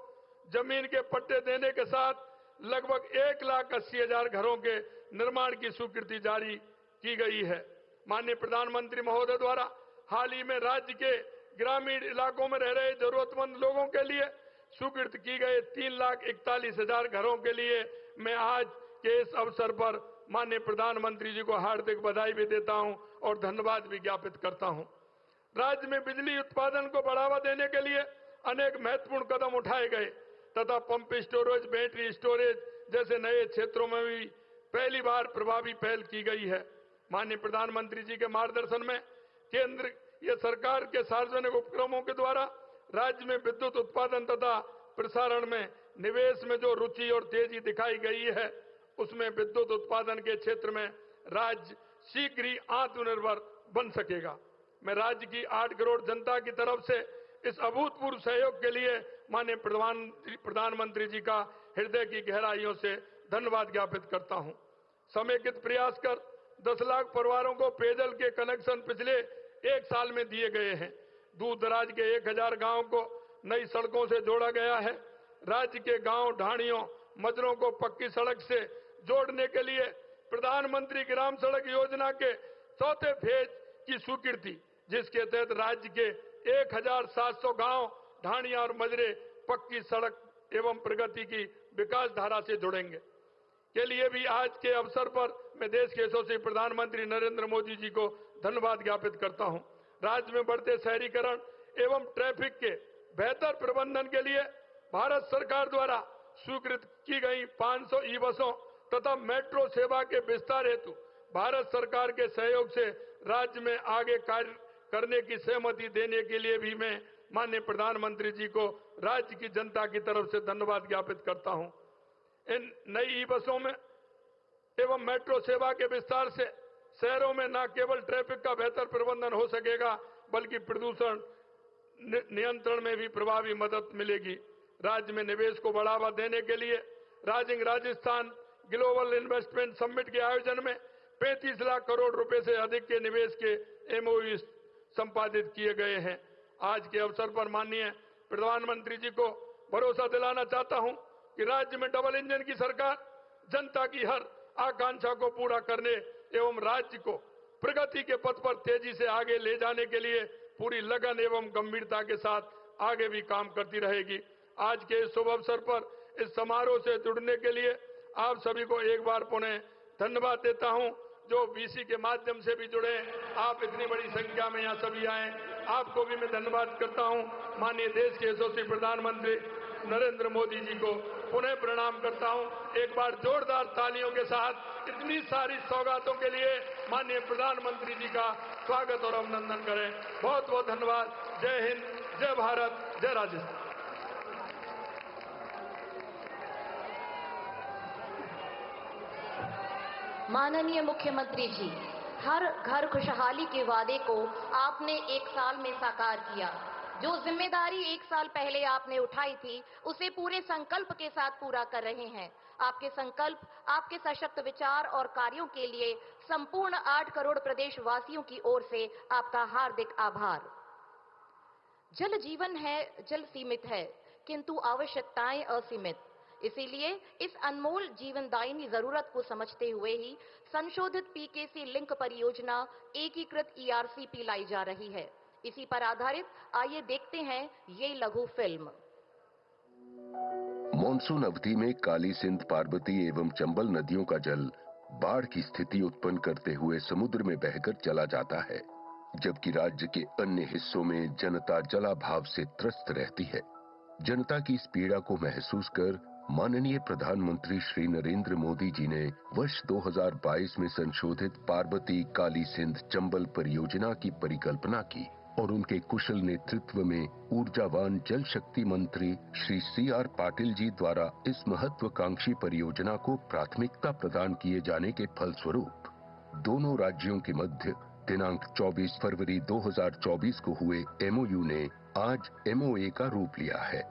जमीन के पट्टे देने के साथ लगभग 1,80,000 घरों के निर्माण की स्वीकृति जारी की गई है। माननीय प्रधानमंत्री महोदय द्वारा हाल ही में राज्य के ग्रामीण इलाकों में रह रहे जरूरतमंद लोगों के लिए स्वीकृत की गए 3,41,000 घरों के लिए मैं आज के इस अवसर पर माननीय प्रधानमंत्री जी को हार्दिक बधाई भी देता हूं और धन्यवाद भी ज्ञापित करता हूं। राज्य में बिजली उत्पादन को बढ़ावा देने के लिए अनेक महत्वपूर्ण कदम उठाए गए तथा पंप स्टोरेज, बैटरी स्टोरेज जैसे नए क्षेत्रों में भी पहली बार प्रभावी पहल की गई है। माननीय प्रधानमंत्री जी के मार्गदर्शन में केंद्र या सरकार के सार्वजनिक उपक्रमों के द्वारा राज्य में विद्युत उत्पादन तथा प्रसारण में निवेश में जो रुचि और तेजी दिखाई गई है, उसमें विद्युत उत्पादन के क्षेत्र में राज्य शीघ्र ही आत्मनिर्भर बन सकेगा। मैं राज्य की 8 करोड़ जनता की तरफ से इस अभूतपूर्व सहयोग के लिए माननीय प्रधानमंत्री जी का हृदय की गहराइयों से धन्यवाद ज्ञापित करता हूं। समेकित प्रयास कर 10 लाख परिवारों को पेयजल के कनेक्शन पिछले 1 साल में दिए गए हैं। दूर दराज के 1000 गांवों को नई सड़कों से जोड़ा गया है। राज्य के गांव, ढाणियों, मजरों को पक्की सड़क से जोड़ने के लिए प्रधानमंत्री ग्राम सड़क योजना के 4थे फेज की स्वीकृति, जिसके तहत राज्य के 1700 गांव, ढाणियां और मजरे पक्की सड़क एवं प्रगति की विकास धारा से जुड़ेंगे के लिए भी आज के अवसर पर मैं देश के यशस्वी प्रधानमंत्री नरेंद्र मोदी जी को धन्यवाद ज्ञापित करता हूं। राज्य में बढ़ते शहरीकरण एवं ट्रैफिक के बेहतर प्रबंधन के लिए भारत सरकार द्वारा स्वीकृत की गई 500 ई बसों तथा मेट्रो सेवा के विस्तार हेतु भारत सरकार के सहयोग से राज्य में आगे कार्य करने की सहमति देने के लिए भी मैं माननीय प्रधानमंत्री जी को राज्य की जनता की तरफ से धन्यवाद ज्ञापित करता हूं। इन नई ई बसों में एवं मेट्रो सेवा के विस्तार से शहरों में न केवल ट्रैफिक का बेहतर प्रबंधन हो सकेगा बल्कि प्रदूषण नियंत्रण में भी प्रभावी मदद मिलेगी। राज्य में निवेश को बढ़ावा देने के लिए राजस्थान ग्लोबल इन्वेस्टमेंट समिट के आयोजन में 35 लाख करोड़ रुपए से अधिक के निवेश के एमओयू संपादित किए गए हैं। आज के अवसर पर माननीय प्रधानमंत्री जी को भरोसा दिलाना चाहता हूं कि राज्य में डबल इंजन की सरकार जनता की हर आकांक्षा को पूरा करने एवं राज्य को प्रगति के पथ पर तेजी से आगे ले जाने के लिए पूरी लगन एवं गंभीरता के साथ आगे भी काम करती रहेगी। आज के इस शुभ अवसर पर इस समारोह से जुड़ने के लिए आप सभी को एक बार पुनः धन्यवाद देता हूं। जो बीसी के माध्यम से भी जुड़े, आप इतनी बड़ी संख्या में यहाँ सभी आए, आपको भी मैं धन्यवाद करता हूं। माननीय देश के यशस्वी प्रधानमंत्री नरेंद्र मोदी जी को पुनः प्रणाम करता हूं। एक बार जोरदार तालियों के साथ इतनी सारी सौगातों के लिए माननीय प्रधानमंत्री जी का स्वागत और अभिनंदन करें। बहुत बहुत धन्यवाद। जय हिंद, जय भारत, जय राजस्थान। माननीय मुख्यमंत्री जी, हर घर खुशहाली के वादे को आपने 1 साल में साकार किया। जो जिम्मेदारी 1 साल पहले आपने उठाई थी, उसे पूरे संकल्प के साथ पूरा कर रहे हैं। आपके संकल्प, आपके सशक्त विचार और कार्यों के लिए संपूर्ण 8 करोड़ प्रदेशवासियों की ओर से आपका हार्दिक आभार। जल जीवन है, जल सीमित है, किंतु आवश्यकताएं असीमित। इसीलिए इस अनमोल जीवनदायिनी जरूरत को समझते हुए ही संशोधित पीकेसी लिंक परियोजना एकीकृत ईआरसीपी लाई जा रही है। इसी पर आधारित आइए देखते हैं ये लघु फिल्म। मॉनसून अवधि में काली सिंध, पार्वती एवं चंबल नदियों का जल बाढ़ की स्थिति उत्पन्न करते हुए समुद्र में बहकर चला जाता है, जबकि राज्य के अन्य हिस्सों में जनता जलाभाव से त्रस्त रहती है। जनता की इस पीड़ा को महसूस कर माननीय प्रधानमंत्री श्री नरेंद्र मोदी जी ने वर्ष 2022 में संशोधित पार्वती, काली सिंध, चंबल परियोजना की परिकल्पना की और उनके कुशल नेतृत्व में ऊर्जावान जल शक्ति मंत्री श्री CR पाटिल जी द्वारा इस महत्वाकांक्षी परियोजना को प्राथमिकता प्रदान किए जाने के फलस्वरूप दोनों राज्यों के मध्य दिनांक 24 फरवरी 2024 को हुए MOU ने आज MOA का रूप लिया है,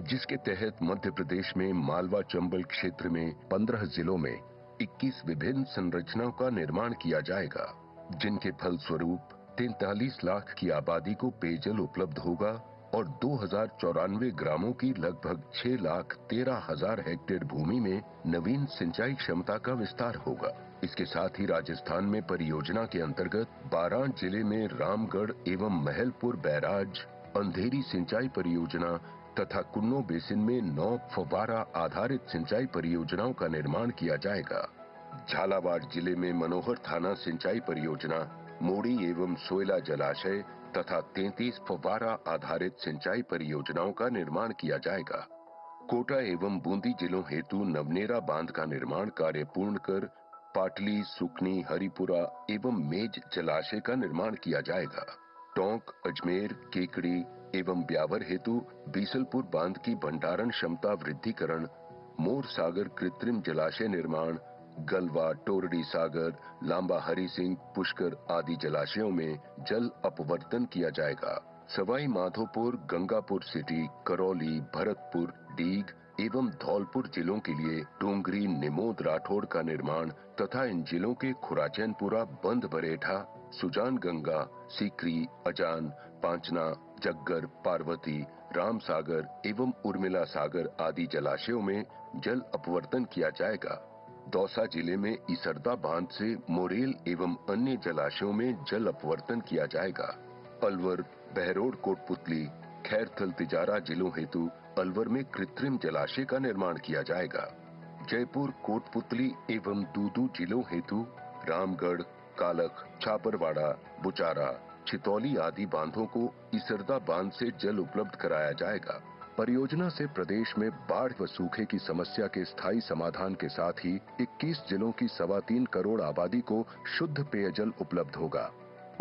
जिसके तहत मध्य प्रदेश में मालवा चंबल क्षेत्र में 15 जिलों में 21 विभिन्न संरचनाओं का निर्माण किया जाएगा, जिनके फलस्वरूप 43 लाख की आबादी को पेयजल उपलब्ध होगा और 2094 ग्रामों की लगभग 6,13,000 हेक्टेयर भूमि में नवीन सिंचाई क्षमता का विस्तार होगा। इसके साथ ही राजस्थान में परियोजना के अंतर्गत 12 जिले में रामगढ़ एवं महलपुर बैराज, अंधेरी सिंचाई परियोजना तथा कुन्नो बेसिन में 9 फव्वारा आधारित सिंचाई परियोजनाओं का निर्माण किया जाएगा। झालावाड़ जिले में मनोहर थाना सिंचाई परियोजना, मोड़ी एवं सोयला जलाशय तथा 33 फव्वारा आधारित सिंचाई परियोजनाओं का निर्माण किया जाएगा। कोटा एवं बूंदी जिलों हेतु नवनेरा बांध का निर्माण कार्य पूर्ण कर पाटली, सुकनी, हरिपुरा एवं मेज जलाशय का निर्माण किया जाएगा। टोंक, अजमेर, केकड़ी एवं ब्यावर हेतु बीसलपुर बांध की भंडारण क्षमता वृद्धिकरण, मोर सागर कृत्रिम जलाशय निर्माण, गलवा, टोरडी सागर, लांबा हरि सिंह, पुष्कर आदि जलाशयों में जल अपवर्तन किया जाएगा। सवाई माधोपुर, गंगापुर सिटी, करौली, भरतपुर, डीग एवं धौलपुर जिलों के लिए डोंगरी, निमोद, राठौड़ का निर्माण तथा इन जिलों के खुराचैनपुरा, बंद बरेठा, सुजान गंगा, सीकरी, अजान, पांचना, जग्गर, पार्वती, राम सागर एवं उर्मिला सागर आदि जलाशयों में जल अपवर्तन किया जाएगा। दौसा जिले में इसरदा बांध से मोरेल एवं अन्य जलाशयों में जल अपवर्तन किया जाएगा। अलवर, बहरोड, कोटपुतली, खैरथल, तिजारा जिलों हेतु अलवर में कृत्रिम जलाशय का निर्माण किया जाएगा। जयपुर, कोटपुतली एवं दूदू जिलों हेतु रामगढ़, कालख, छापरवाड़ा, बुचारा, छितौली आदि बांधों को इसरदा बांध से जल उपलब्ध कराया जाएगा। परियोजना से प्रदेश में बाढ़ व सूखे की समस्या के स्थायी समाधान के साथ ही 21 जिलों की 3.25 करोड़ आबादी को शुद्ध पेयजल उपलब्ध होगा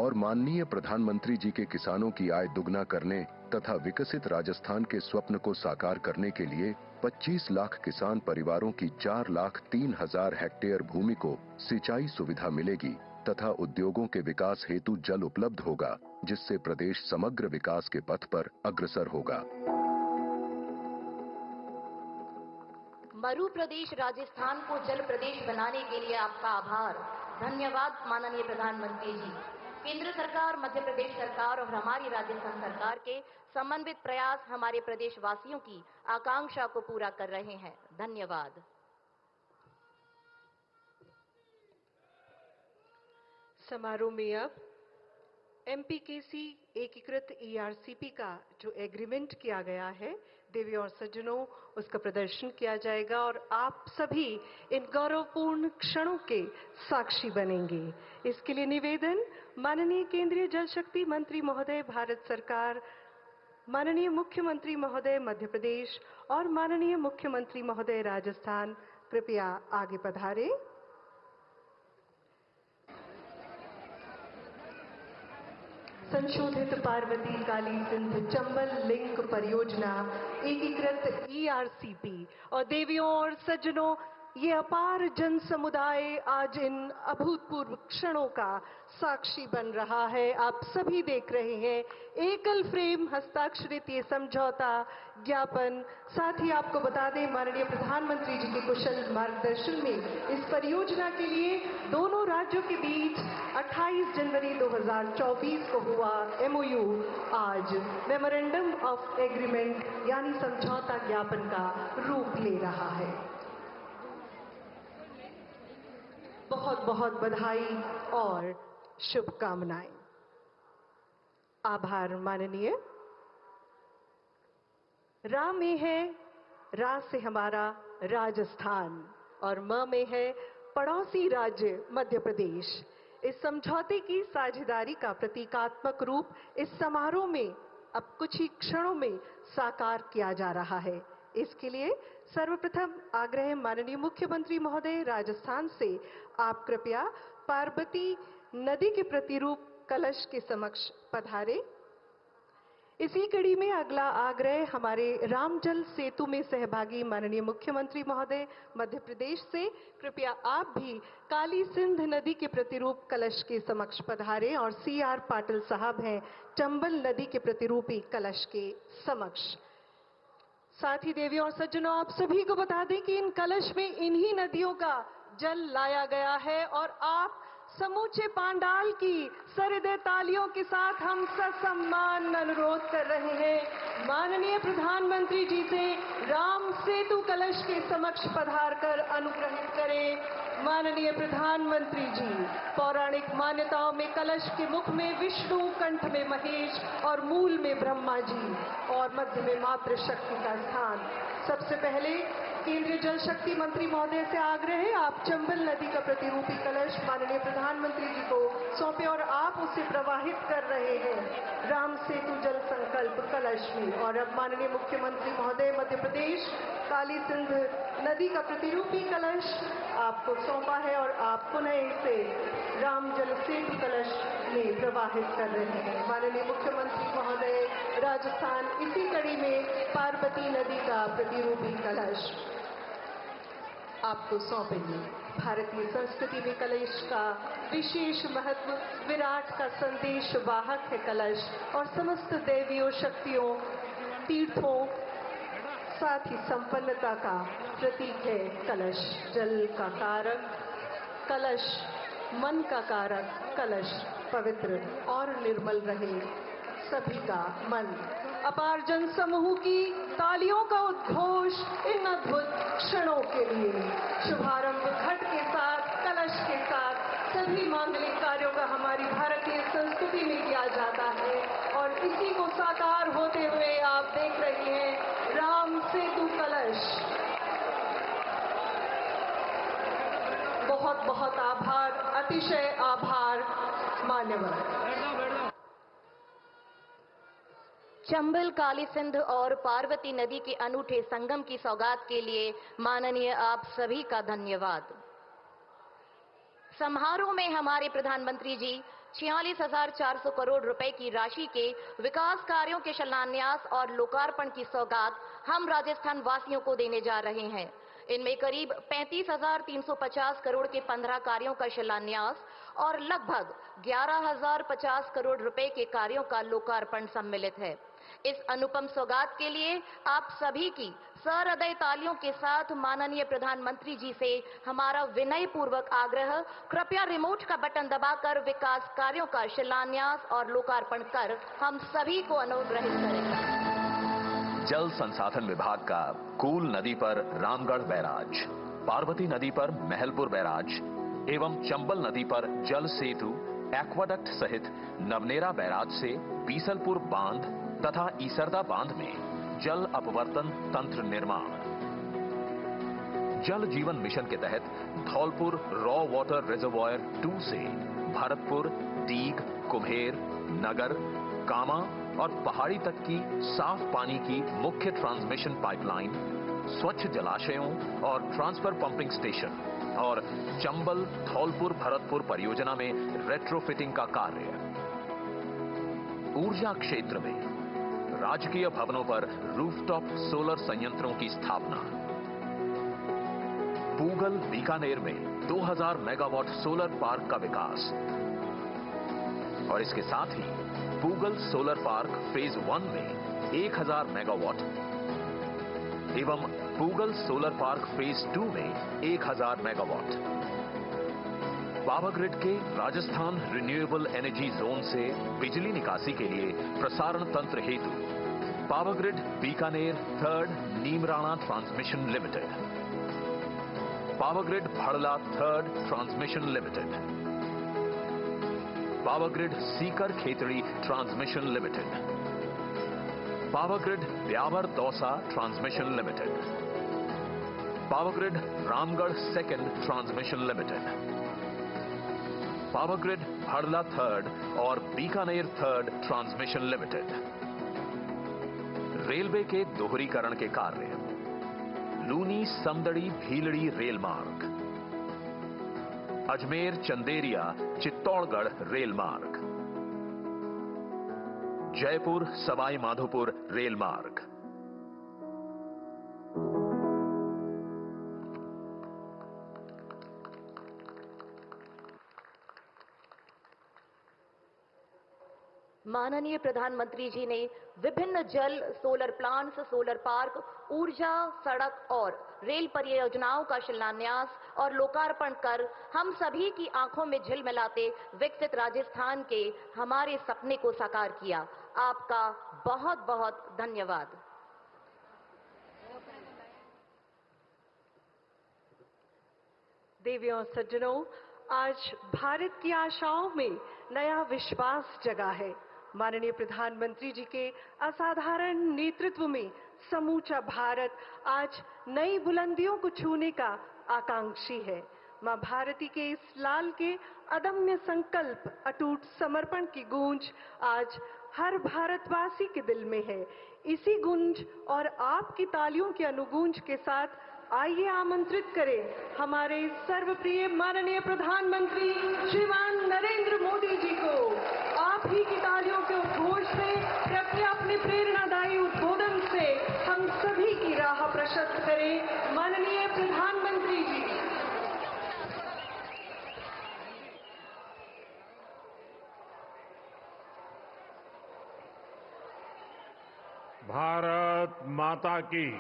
और माननीय प्रधानमंत्री जी के किसानों की आय दुगना करने तथा विकसित राजस्थान के स्वप्न को साकार करने के लिए 25 लाख किसान परिवारों की 4,03,000 हेक्टेयर भूमि को सिंचाई सुविधा मिलेगी तथा उद्योगों के विकास हेतु जल उपलब्ध होगा, जिससे प्रदेश समग्र विकास के पथ पर अग्रसर होगा। मरु प्रदेश राजस्थान को जल प्रदेश बनाने के लिए आपका आभार। धन्यवाद माननीय प्रधानमंत्री जी। केंद्र सरकार, मध्य प्रदेश सरकार और हमारी राजस्थान सरकार के समन्वित प्रयास हमारे प्रदेशवासियों की आकांक्षा को पूरा कर रहे हैं। धन्यवाद। समारोह में अब एमपीकेसी एकीकृत ईआरसीपी का जो एग्रीमेंट किया गया है, देवियों और सज्जनों, उसका प्रदर्शन किया जाएगा और आप सभी इन गौरवपूर्ण क्षणों के साक्षी बनेंगे। इसके लिए निवेदन माननीय केंद्रीय जल शक्ति मंत्री महोदय भारत सरकार, माननीय मुख्यमंत्री महोदय मध्य प्रदेश और माननीय मुख्यमंत्री महोदय राजस्थान, कृपया आगे पधारें। संशोधित पार्वती काली सिंध चंबल लिंक परियोजना एकीकृत ईआरसीपी और देवियों और सज्जनों, ये अपार जन समुदाय आज इन अभूतपूर्व क्षणों का साक्षी बन रहा है। आप सभी देख रहे हैं एकल फ्रेम हस्ताक्षरित ये समझौता ज्ञापन। साथ ही आपको बता दें, माननीय प्रधानमंत्री जी के कुशल मार्गदर्शन में इस परियोजना के लिए दोनों राज्यों के बीच 28 जनवरी 2024 को हुआ एमओयू आज मेमोरेंडम ऑफ एग्रीमेंट यानी समझौता ज्ञापन का रूप ले रहा है। बहुत बहुत बधाई और शुभकामनाएं। आभार माननीय। रा में है, रा से हमारा राजस्थान और म में है पड़ोसी राज्य मध्य प्रदेश। इस समझौते की साझेदारी का प्रतीकात्मक रूप इस समारोह में अब कुछ ही क्षणों में साकार किया जा रहा है। इसके लिए सर्वप्रथम आग्रह माननीय मुख्यमंत्री महोदय राजस्थान से, आप कृपया पार्वती नदी के प्रतिरूप कलश के समक्ष पधारे। इसी कड़ी में अगला आग्रह हमारे रामजल सेतु में सहभागी माननीय मुख्यमंत्री महोदय मध्य प्रदेश से, कृपया आप भी काली सिंध नदी के प्रतिरूप कलश के समक्ष पधारें और सीआर पाटिल साहब हैं चंबल नदी के प्रतिरूपी कलश के समक्ष। साथ ही देवियों और सज्जनों, आप सभी को बता दें कि इन कलश में इन्हीं नदियों का जल लाया गया है और आप समूचे पांडाल की सरदे तालियों के साथ हम ससम्मान अनुरोध कर रहे हैं माननीय प्रधानमंत्री जी से राम सेतु कलश के समक्ष पधारकर अनुग्रहित करें। माननीय प्रधानमंत्री जी, पौराणिक मान्यताओं में कलश के मुख में विष्णु, कंठ में महेश और मूल में ब्रह्मा जी और मध्य में मातृशक्ति का स्थान। सबसे पहले केंद्रीय जल शक्ति मंत्री महोदय से आग्रह है, आप चंबल नदी का प्रतिरूपी कलश माननीय प्रधानमंत्री जी को सौंपे और आप उसे प्रवाहित कर रहे हैं राम सेतु जल संकल्प कलश में। और अब माननीय मुख्यमंत्री महोदय मध्य प्रदेश काली सिंध नदी का प्रतिरूपी कलश आपको सौंपा है और आप पुनः इसे राम जल सेतु कलश में प्रवाहित कर रहे हैं। माननीय मुख्यमंत्री महोदय राजस्थान इसी कड़ी में पार्वती नदी का प्रतिरूपी कलश आपको सौंपेंगे। भारतीय संस्कृति में कलश का विशेष महत्व, विराट का संदेश वाहक है कलश और समस्त देवियों, शक्तियों, तीर्थों, साथ ही संपन्नता का प्रतीक है कलश। जल का कारक कलश, मन का कारक कलश, पवित्र और निर्मल रहे सभी का मन। अपार जन समूह की तालियों का उद्घोष इन अद्भुत क्षणों के लिए। शुभारंभ घट के साथ, कलश के साथ सभी मांगलिक कार्यों का हमारी भारतीय संस्कृति में किया जाता है और इसी को साकार होते हुए आप देख रहे हैं राम सेतु कलश। बहुत बहुत आभार, अतिशय आभार मान्यवर। चंबल काली सिंध और पार्वती नदी के अनूठे संगम की सौगात के लिए माननीय आप सभी का धन्यवाद। समारोह में हमारे प्रधानमंत्री जी 46,400 करोड़ रुपए की राशि के विकास कार्यों के शिलान्यास और लोकार्पण की सौगात हम राजस्थान वासियों को देने जा रहे हैं। इनमें करीब 35,350 करोड़ के 15 कार्यों का शिलान्यास और लगभग 11,050 करोड़ रुपए के कार्यों का लोकार्पण सम्मिलित है। इस अनुपम सौगात के लिए आप सभी की सहृदय तालियों के साथ माननीय प्रधानमंत्री जी से हमारा विनय पूर्वक आग्रह, कृपया रिमोट का बटन दबाकर विकास कार्यों का शिलान्यास और लोकार्पण कर हम सभी को अनुग्रहित करें। जल संसाधन विभाग का कूल नदी पर रामगढ़ बैराज, पार्वती नदी पर महलपुर बैराज एवं चंबल नदी पर जल सेतु, एक्वाडक्ट सहित नवनेरा बैराज से बीसलपुर बांध तथा ईसरदा बांध में जल अपवर्तन तंत्र निर्माण। जल जीवन मिशन के तहत धौलपुर रॉ वाटर रिजर्वायर 2 से भरतपुर, डीग, कुम्हेर, नगर, कामा और पहाड़ी तक की साफ पानी की मुख्य ट्रांसमिशन पाइपलाइन, स्वच्छ जलाशयों और ट्रांसफर पंपिंग स्टेशन और चंबल धौलपुर भरतपुर परियोजना में रेट्रोफिटिंग का कार्य। ऊर्जा क्षेत्र में राजकीय भवनों पर रूफटॉप सोलर संयंत्रों की स्थापना। पूगल बीकानेर में 2000 मेगावाट सोलर पार्क का विकास और इसके साथ ही पूगल सोलर पार्क फेज 1 में 1000 मेगावाट एवं पूगल सोलर पार्क फेज 2 में 1000 मेगावाट। पावर ग्रिड के राजस्थान रिन्यूएबल एनर्जी जोन से बिजली निकासी के लिए प्रसारण तंत्र हेतु power grid Bikaner 3rd Neemrana transmission limited, power grid Bhadla 3rd transmission limited, power grid Sikar Khetri transmission limited, power grid Beawar Dausa transmission limited, power grid Ramgarh 2nd transmission limited, power grid Bhadla 3rd और Bikaner 3rd transmission limited. Railway के दोहरीकरण के कार्य, लूनी समदड़ी भीलड़ी रेल मार्ग, Ajmer Chanderiya Chittorgarh rail मार्ग, Jaipur Sawai Madhopur rail मार्ग। माननीय प्रधानमंत्री जी ने विभिन्न जल, सोलर प्लांट्स, सोलर पार्क, ऊर्जा, सड़क और रेल परियोजनाओं का शिलान्यास और लोकार्पण कर हम सभी की आंखों में झिलमिलाते विकसित राजस्थान के हमारे सपने को साकार किया। आपका बहुत बहुत धन्यवाद। देवियों और सज्जनों, आज भारत की आशाओं में नया विश्वास जगा है। माननीय प्रधानमंत्री जी के असाधारण नेतृत्व में समूचा भारत आज नई बुलंदियों को छूने का आकांक्षी है। मां भारती के इस लाल के अदम्य संकल्प, अटूट समर्पण की गूंज आज हर भारतवासी के दिल में है। इसी गूंज और आपकी तालियों की अनुगूंज के साथ आइए आमंत्रित करें हमारे सर्वप्रिय माननीय प्रधानमंत्री श्रीमान नरेंद्र मोदी जी को। आप ही की तालियों के उद्घोष से, कृपया अपने प्रेरणादायी उद्बोधन से हम सभी की राह प्रशस्त करें। माननीय प्रधानमंत्री जी। भारत माता की।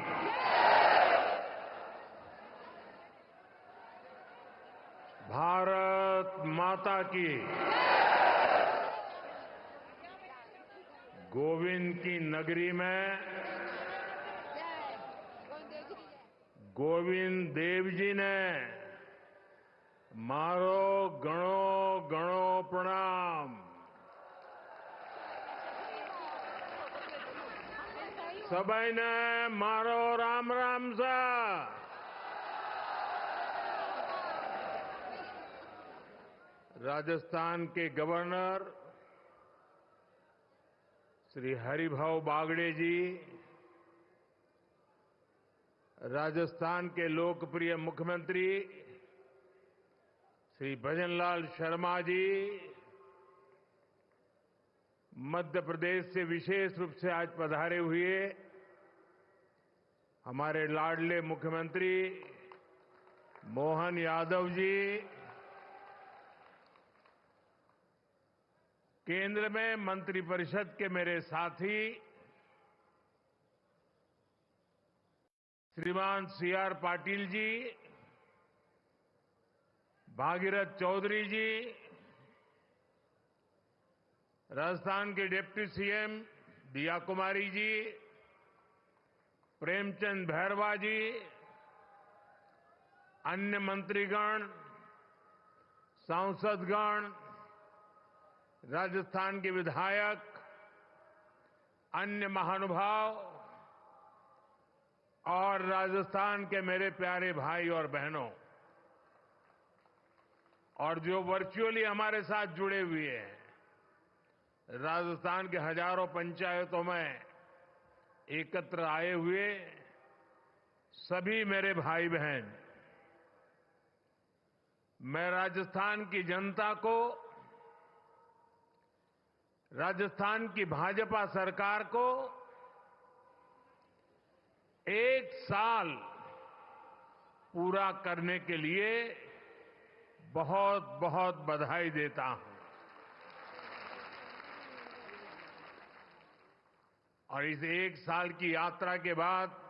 भारत माता की। गोविंद की नगरी में गोविंद देव जी ने मारो गणो गणो प्रणाम। सबाई ने मारो राम राम सा। राजस्थान के गवर्नर श्री हरिभाऊ बागड़े जी, राजस्थान के लोकप्रिय मुख्यमंत्री श्री भजनलाल शर्मा जी, मध्य प्रदेश से विशेष रूप से आज पधारे हुए हमारे लाडले मुख्यमंत्री मोहन यादव जी, केंद्र में मंत्रिपरिषद के मेरे साथी श्रीमान सीआर पाटिल जी, भागीरथ चौधरी जी, राजस्थान के डिप्टी सीएम दिया कुमारी जी, प्रेमचंद भैरवा जी, अन्य मंत्रीगण, सांसदगण, राजस्थान के विधायक, अन्य महानुभाव और राजस्थान के मेरे प्यारे भाई और बहनों, और जो वर्चुअली हमारे साथ जुड़े हुए हैं, राजस्थान के हजारों पंचायतों में एकत्र आए हुए सभी मेरे भाई बहन, मैं राजस्थान की जनता को, राजस्थान की भाजपा सरकार को 1 साल पूरा करने के लिए बहुत बहुत बधाई देता हूं। और इस 1 साल की यात्रा के बाद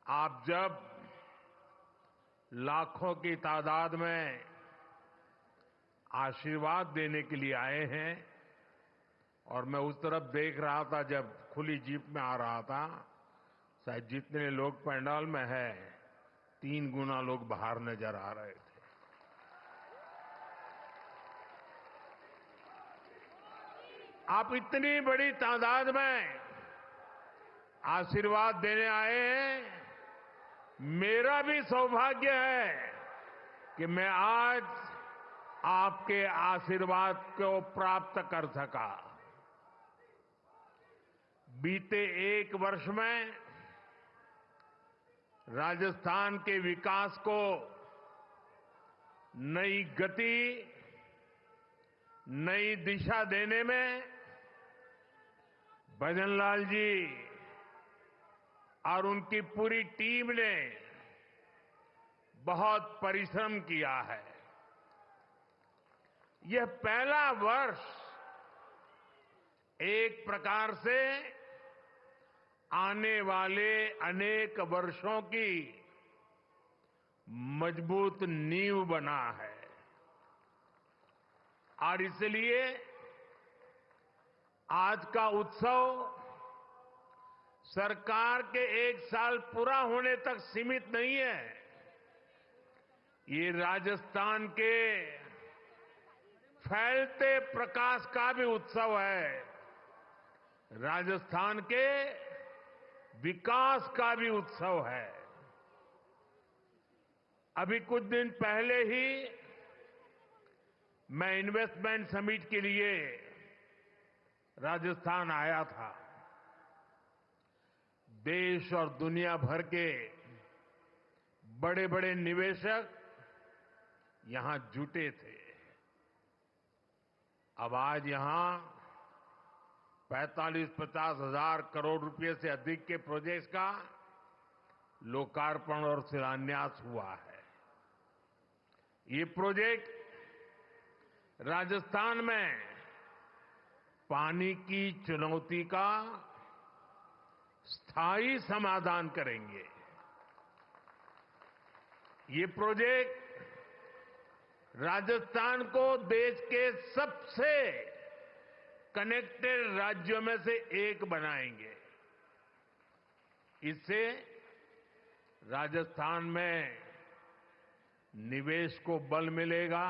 आप जब लाखों की तादाद में आशीर्वाद देने के लिए आए हैं, और मैं उस तरफ देख रहा था जब खुली जीप में आ रहा था, शायद जितने लोग पंडाल में हैं 3 गुना लोग बाहर नजर आ रहे थे। आप इतनी बड़ी तादाद में आशीर्वाद देने आए हैं, मेरा भी सौभाग्य है कि मैं आज आपके आशीर्वाद को प्राप्त कर सका। बीते 1 वर्ष में राजस्थान के विकास को नई गति, नई दिशा देने में भजनलाल जी और उनकी पूरी टीम ने बहुत परिश्रम किया है। यह पहला वर्ष एक प्रकार से आने वाले अनेक वर्षों की मजबूत नींव बना है, और इसलिए आज का उत्सव सरकार के 1 साल पूरा होने तक सीमित नहीं है। ये राजस्थान के फैलते प्रकाश का भी उत्सव है, राजस्थान के विकास का भी उत्सव है। अभी कुछ दिन पहले ही मैं इन्वेस्टमेंट समिट के लिए राजस्थान आया था। देश और दुनिया भर के बड़े बड़े निवेशक यहां जुटे थे। अब आज यहां 45-50 हजार करोड़ रुपए से अधिक के प्रोजेक्ट्स का लोकार्पण और शिलान्यास हुआ है। ये प्रोजेक्ट राजस्थान में पानी की चुनौती का स्थायी समाधान करेंगे। ये प्रोजेक्ट राजस्थान को देश के सबसे कनेक्टेड राज्यों में से एक बनाएंगे। इससे राजस्थान में निवेश को बल मिलेगा,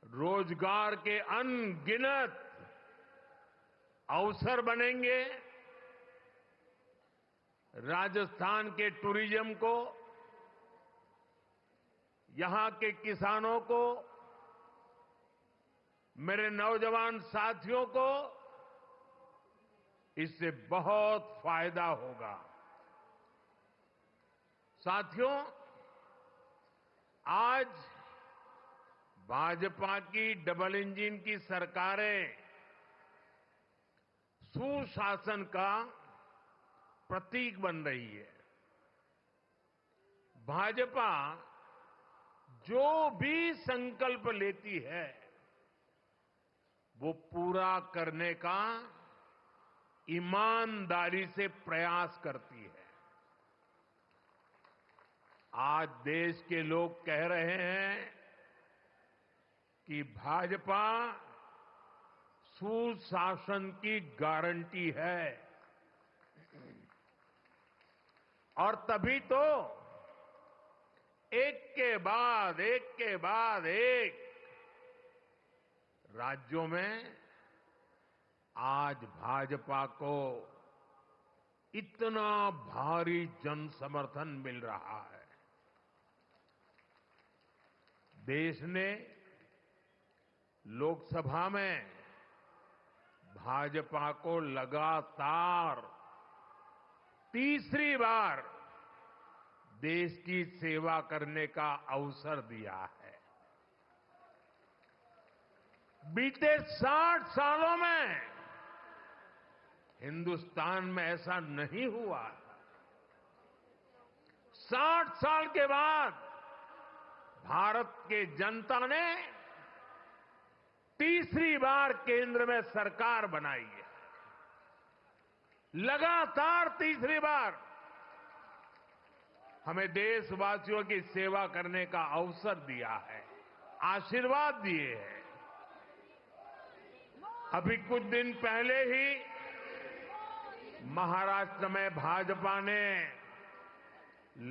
रोजगार के अनगिनत अवसर बनेंगे, राजस्थान के टूरिज्म को, यहां के किसानों को मेरे नौजवान साथियों को इससे बहुत फायदा होगा। साथियों, आज भाजपा की डबल इंजन की सरकारें सुशासन का प्रतीक बन रही है। भाजपा जो भी संकल्प लेती है वो पूरा करने का ईमानदारी से प्रयास करती है। आज देश के लोग कह रहे हैं कि भाजपा सुशासन की गारंटी है, और तभी तो एक के बाद एक राज्यों में आज भाजपा को इतना भारी जन समर्थन मिल रहा है। देश ने लोकसभा में भाजपा को लगातार तीसरी बार देश की सेवा करने का अवसर दिया है। बीते 60 सालों में हिंदुस्तान में ऐसा नहीं हुआ। 60 साल के बाद भारत के जनता ने तीसरी बार केंद्र में सरकार बनाई है। लगातार तीसरी बार हमें देशवासियों की सेवा करने का अवसर दिया है, आशीर्वाद दिए हैं। अभी कुछ दिन पहले ही महाराष्ट्र में भाजपा ने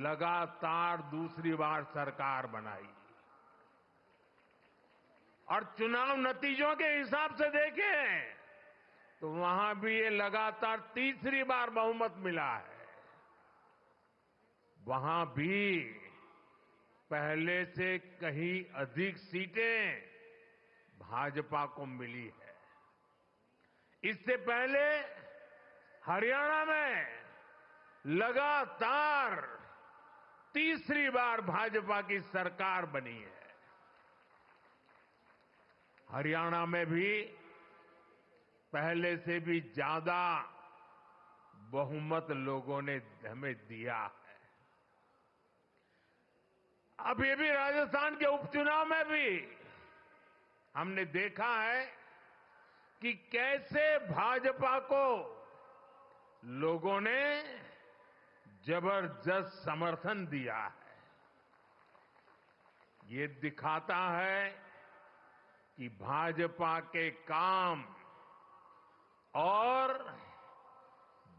लगातार दूसरी बार सरकार बनाई, और चुनाव नतीजों के हिसाब से देखें तो वहां भी ये लगातार तीसरी बार बहुमत मिला है। वहां भी पहले से कहीं अधिक सीटें भाजपा को मिली है। इससे पहले हरियाणा में लगातार तीसरी बार भाजपा की सरकार बनी है। हरियाणा में भी पहले से भी ज्यादा बहुमत लोगों ने हमें दिया है। अब ये भी राजस्थान के उपचुनाव में भी हमने देखा है कि कैसे भाजपा को लोगों ने जबरदस्त समर्थन दिया है। ये दिखाता है कि भाजपा के काम और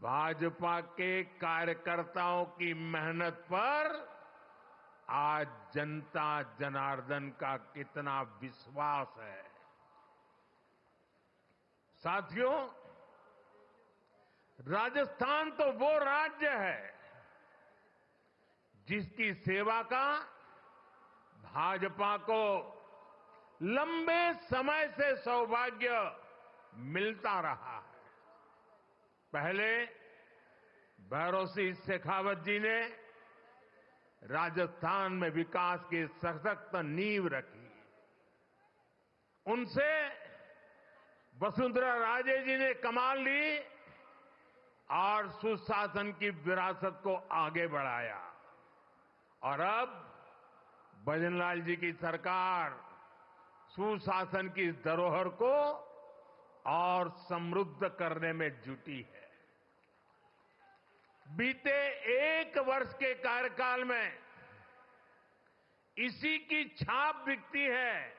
भाजपा के कार्यकर्ताओं की मेहनत पर आज जनता जनार्दन का कितना विश्वास है। साथियों, राजस्थान तो वो राज्य है जिसकी सेवा का भाजपा को लंबे समय से सौभाग्य मिलता रहा है। पहले भैरों सिंह शेखावत जी ने राजस्थान में विकास की सशक्त नींव रखी। उनसे वसुंधरा राजे जी ने कमान ली और सुशासन की विरासत को आगे बढ़ाया, और अब भजनलाल जी की सरकार सुशासन की इस धरोहर को और समृद्ध करने में जुटी है। बीते 1 वर्ष के कार्यकाल में इसी की छाप दिखती है,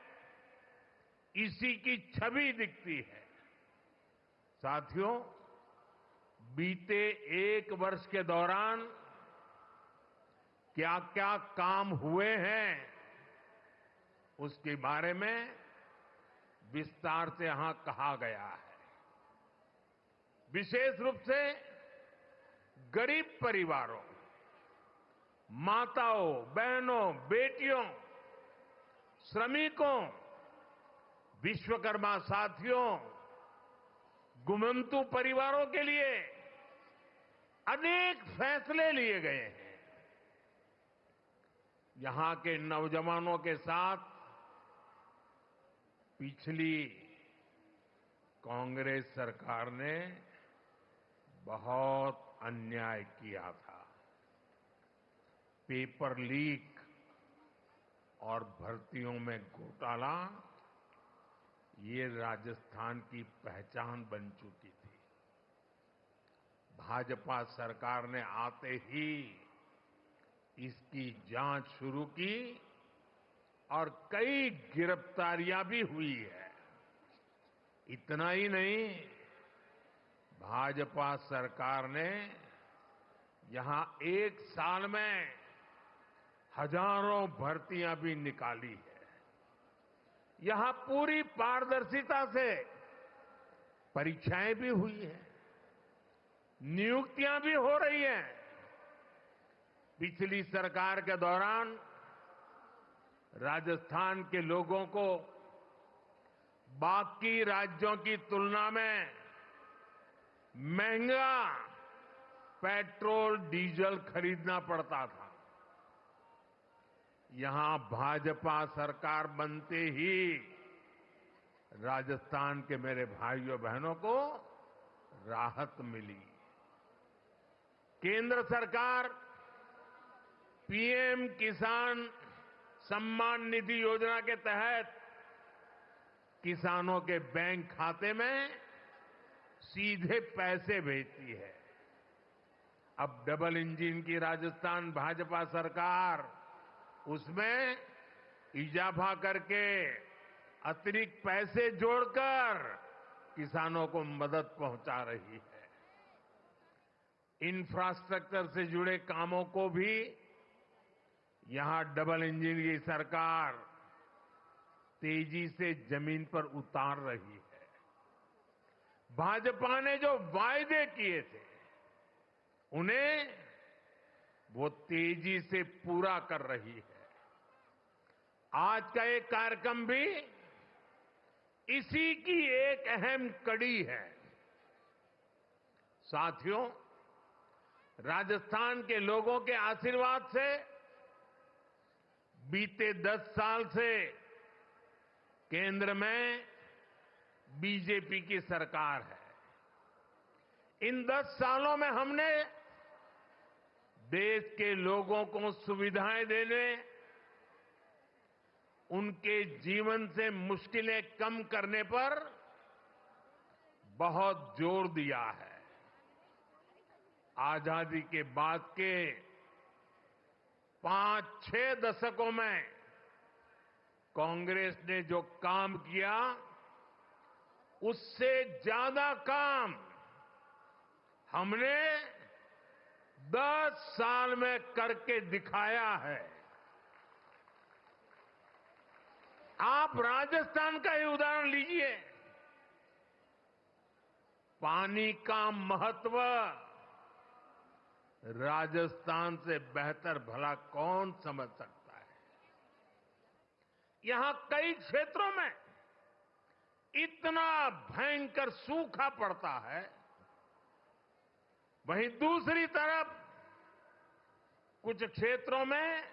इसी की छवि दिखती है। साथियों, बीते 1 वर्ष के दौरान क्या क्या काम हुए हैं उसके बारे में विस्तार से यहां कहा गया है। विशेष रूप से गरीब परिवारों, माताओं, बहनों, बेटियों, श्रमिकों, विश्वकर्मा साथियों, गुमंतु परिवारों के लिए अनेक फैसले लिए गए हैं। यहां के नौजवानों के साथ पिछली कांग्रेस सरकार ने बहुत अन्याय किया था। पेपर लीक और भर्तियों में घोटाला ये राजस्थान की पहचान बन चुकी थी। भाजपा सरकार ने आते ही इसकी जांच शुरू की और कई गिरफ्तारियां भी हुई है। इतना ही नहीं, भाजपा सरकार ने यहां एक साल में हजारों भर्तियां भी निकाली है। यहां पूरी पारदर्शिता से परीक्षाएं भी हुई हैं, नियुक्तियां भी हो रही हैं। पिछली सरकार के दौरान राजस्थान के लोगों को बाकी राज्यों की तुलना में महंगा पेट्रोल डीजल खरीदना पड़ता था। यहां भाजपा सरकार बनते ही राजस्थान के मेरे भाइयों बहनों को राहत मिली। केंद्र सरकार पीएम किसान सम्मान निधि योजना के तहत किसानों के बैंक खाते में सीधे पैसे भेजती है। अब डबल इंजन की राजस्थान भाजपा सरकार उसमें इजाफा करके अतिरिक्त पैसे जोड़कर किसानों को मदद पहुंचा रही है। इंफ्रास्ट्रक्चर से जुड़े कामों को भी यहां डबल इंजन की सरकार तेजी से जमीन पर उतार रही है। भाजपा ने जो वायदे किए थे उन्हें वो तेजी से पूरा कर रही है। आज का एक कार्यक्रम भी इसी की एक अहम कड़ी है। साथियों, राजस्थान के लोगों के आशीर्वाद से बीते 10 साल से केंद्र में बीजेपी की सरकार है। इन 10 सालों में हमने देश के लोगों को सुविधाएं देने, उनके जीवन से मुश्किलें कम करने पर बहुत जोर दिया है। आजादी के बाद के 5-6 दशकों में कांग्रेस ने जो काम किया उससे ज्यादा काम हमने 10 साल में करके दिखाया है। आप राजस्थान का ही उदाहरण लीजिए। पानी का महत्व राजस्थान से बेहतर भला कौन समझ सकता है। यहां कई क्षेत्रों में इतना भयंकर सूखा पड़ता है, वहीं दूसरी तरफ कुछ क्षेत्रों में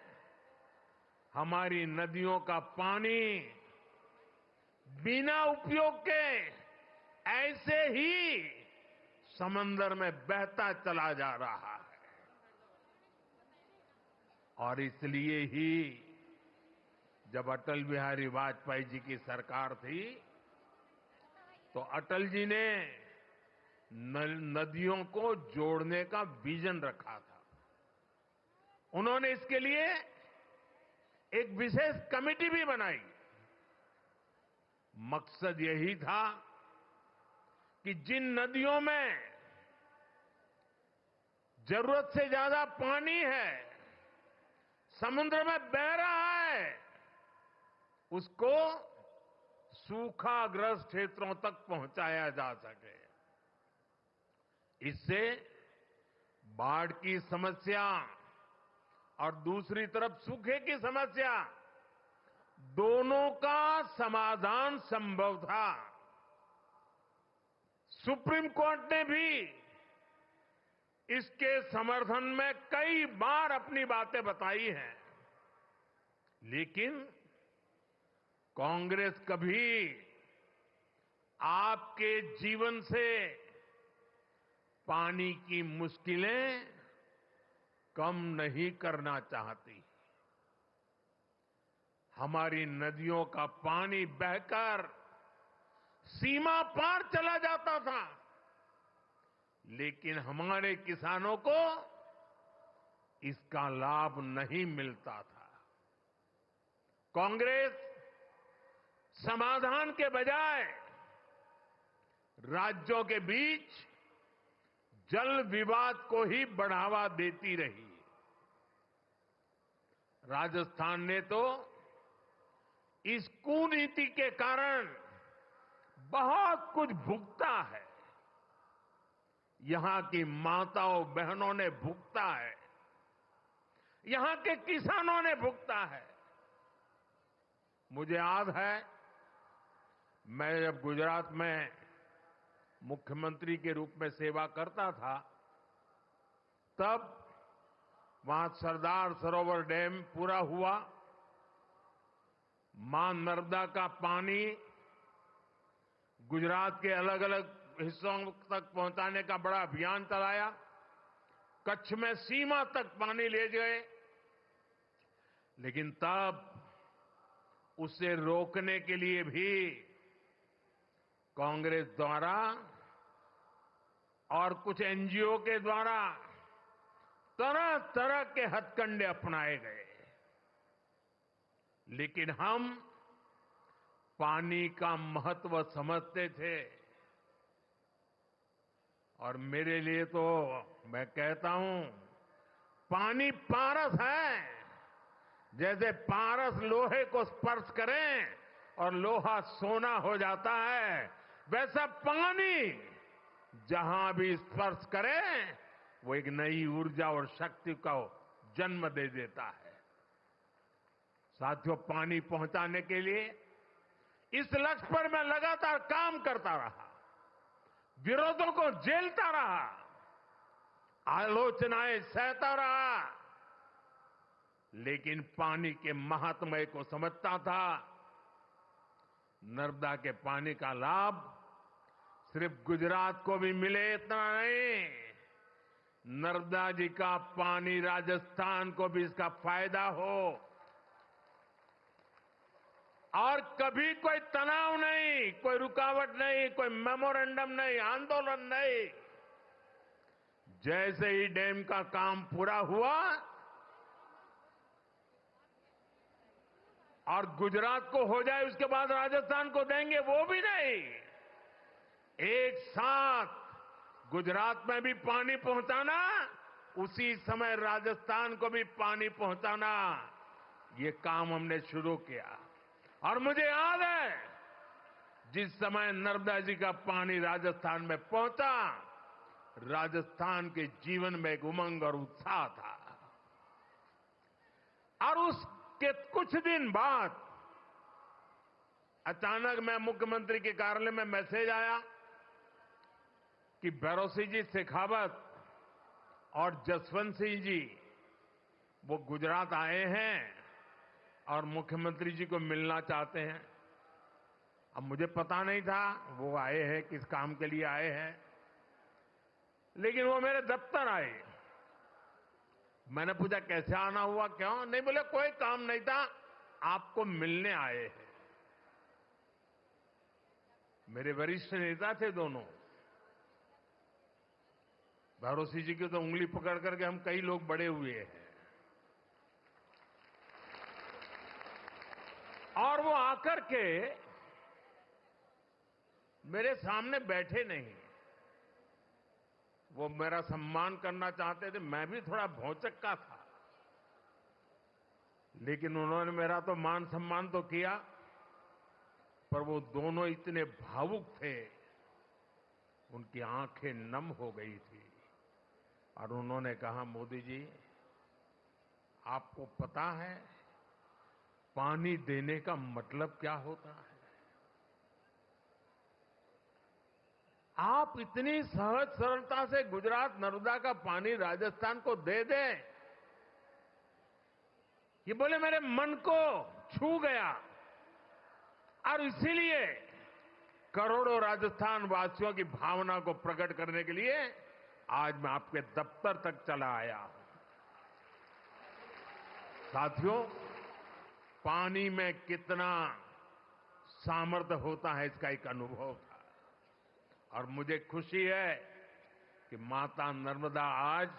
हमारी नदियों का पानी बिना उपयोग के ऐसे ही समंदर में बहता चला जा रहा है। और इसलिए ही जब अटल बिहारी वाजपेयी जी की सरकार थी तो अटल जी ने नदियों को जोड़ने का विजन रखा था। उन्होंने इसके लिए एक विशेष कमेटी भी बनाई। मकसद यही था कि जिन नदियों में जरूरत से ज्यादा पानी है, समुद्र में बह रहा है, उसको सूखाग्रस्त क्षेत्रों तक पहुंचाया जा सके। इससे बाढ़ की समस्या और दूसरी तरफ सूखे की समस्या दोनों का समाधान संभव था। सुप्रीम कोर्ट ने भी इसके समर्थन में कई बार अपनी बातें बताई हैं, लेकिन कांग्रेस कभी आपके जीवन से पानी की मुश्किलें कम नहीं करना चाहती। हमारी नदियों का पानी बहकर सीमा पार चला जाता था, लेकिन हमारे किसानों को इसका लाभ नहीं मिलता था। कांग्रेस समाधान के बजाय राज्यों के बीच जल विवाद को ही बढ़ावा देती रही। राजस्थान ने तो इस कुनीति के कारण बहुत कुछ भुगता है। यहां की माताओं बहनों ने भुगता है, यहां के किसानों ने भुगता है। मुझे याद है, मैं जब गुजरात में मुख्यमंत्री के रूप में सेवा करता था, तब वहां सरदार सरोवर डैम पूरा हुआ। मां नर्मदा का पानी गुजरात के अलग अलग हिस्सों तक पहुंचाने का बड़ा अभियान चलाया। कच्छ में सीमा तक पानी ले गए, लेकिन तब उसे रोकने के लिए भी कांग्रेस द्वारा और कुछ एनजीओ के द्वारा तरह तरह के हथकंडे अपनाए गए। लेकिन हम पानी का महत्व समझते थे, और मेरे लिए तो मैं कहता हूं, पानी पारस है। जैसे पारस लोहे को स्पर्श करें और लोहा सोना हो जाता है, वैसा पानी जहां भी स्पर्श करे वो एक नई ऊर्जा और शक्ति को जन्म दे देता है। साथियों, पानी पहुंचाने के लिए इस लक्ष्य पर मैं लगातार काम करता रहा, विरोधों को झेलता रहा, आलोचनाएं सहता रहा, लेकिन पानी के महात्म्य को समझता था। नर्मदा के पानी का लाभ सिर्फ गुजरात को भी मिले इतना नहीं, नर्मदा जी का पानी राजस्थान को भी इसका फायदा हो। और कभी कोई तनाव नहीं, कोई रुकावट नहीं, कोई मेमोरेंडम नहीं, आंदोलन नहीं। जैसे ही डैम का काम पूरा हुआ और गुजरात को हो जाए उसके बाद राजस्थान को देंगे, वो भी नहीं। एक साथ गुजरात में भी पानी पहुंचाना, उसी समय राजस्थान को भी पानी पहुंचाना, ये काम हमने शुरू किया। और मुझे याद है, जिस समय नर्मदा जी का पानी राजस्थान में पहुंचा, राजस्थान के जीवन में एक उमंग और उत्साह था। और उसके कुछ दिन बाद अचानक मैं मुख्यमंत्री के कार्यालय में मैसेज आया कि भैरों जी शेखावत और जसवंत सिंह जी वो गुजरात आए हैं और मुख्यमंत्री जी को मिलना चाहते हैं। अब मुझे पता नहीं था वो आए हैं, किस काम के लिए आए हैं, लेकिन वो मेरे दफ्तर आए। मैंने पूछा कैसे आना हुआ, क्यों? नहीं, बोले कोई काम नहीं था, आपको मिलने आए हैं। मेरे वरिष्ठ नेता थे दोनों। भैरों जी की तो उंगली पकड़ करके हम कई लोग बड़े हुए हैं। और वो आकर के मेरे सामने बैठे नहीं, वो मेरा सम्मान करना चाहते थे। मैं भी थोड़ा भौचक्का था, लेकिन उन्होंने मेरा तो मान सम्मान तो किया, पर वो दोनों इतने भावुक थे, उनकी आंखें नम हो गई थी। और उन्होंने कहा, मोदी जी, आपको पता है पानी देने का मतलब क्या होता है। आप इतनी सहज सरलता से गुजरात नर्मदा का पानी राजस्थान को दे दें, ये बोले मेरे मन को छू गया। और इसीलिए करोड़ों राजस्थान वासियों की भावना को प्रकट करने के लिए आज मैं आपके दफ्तर तक चला आया हूं। साथियों, पानी में कितना सामर्थ्य होता है इसका एक अनुभव था और मुझे खुशी है कि माता नर्मदा आज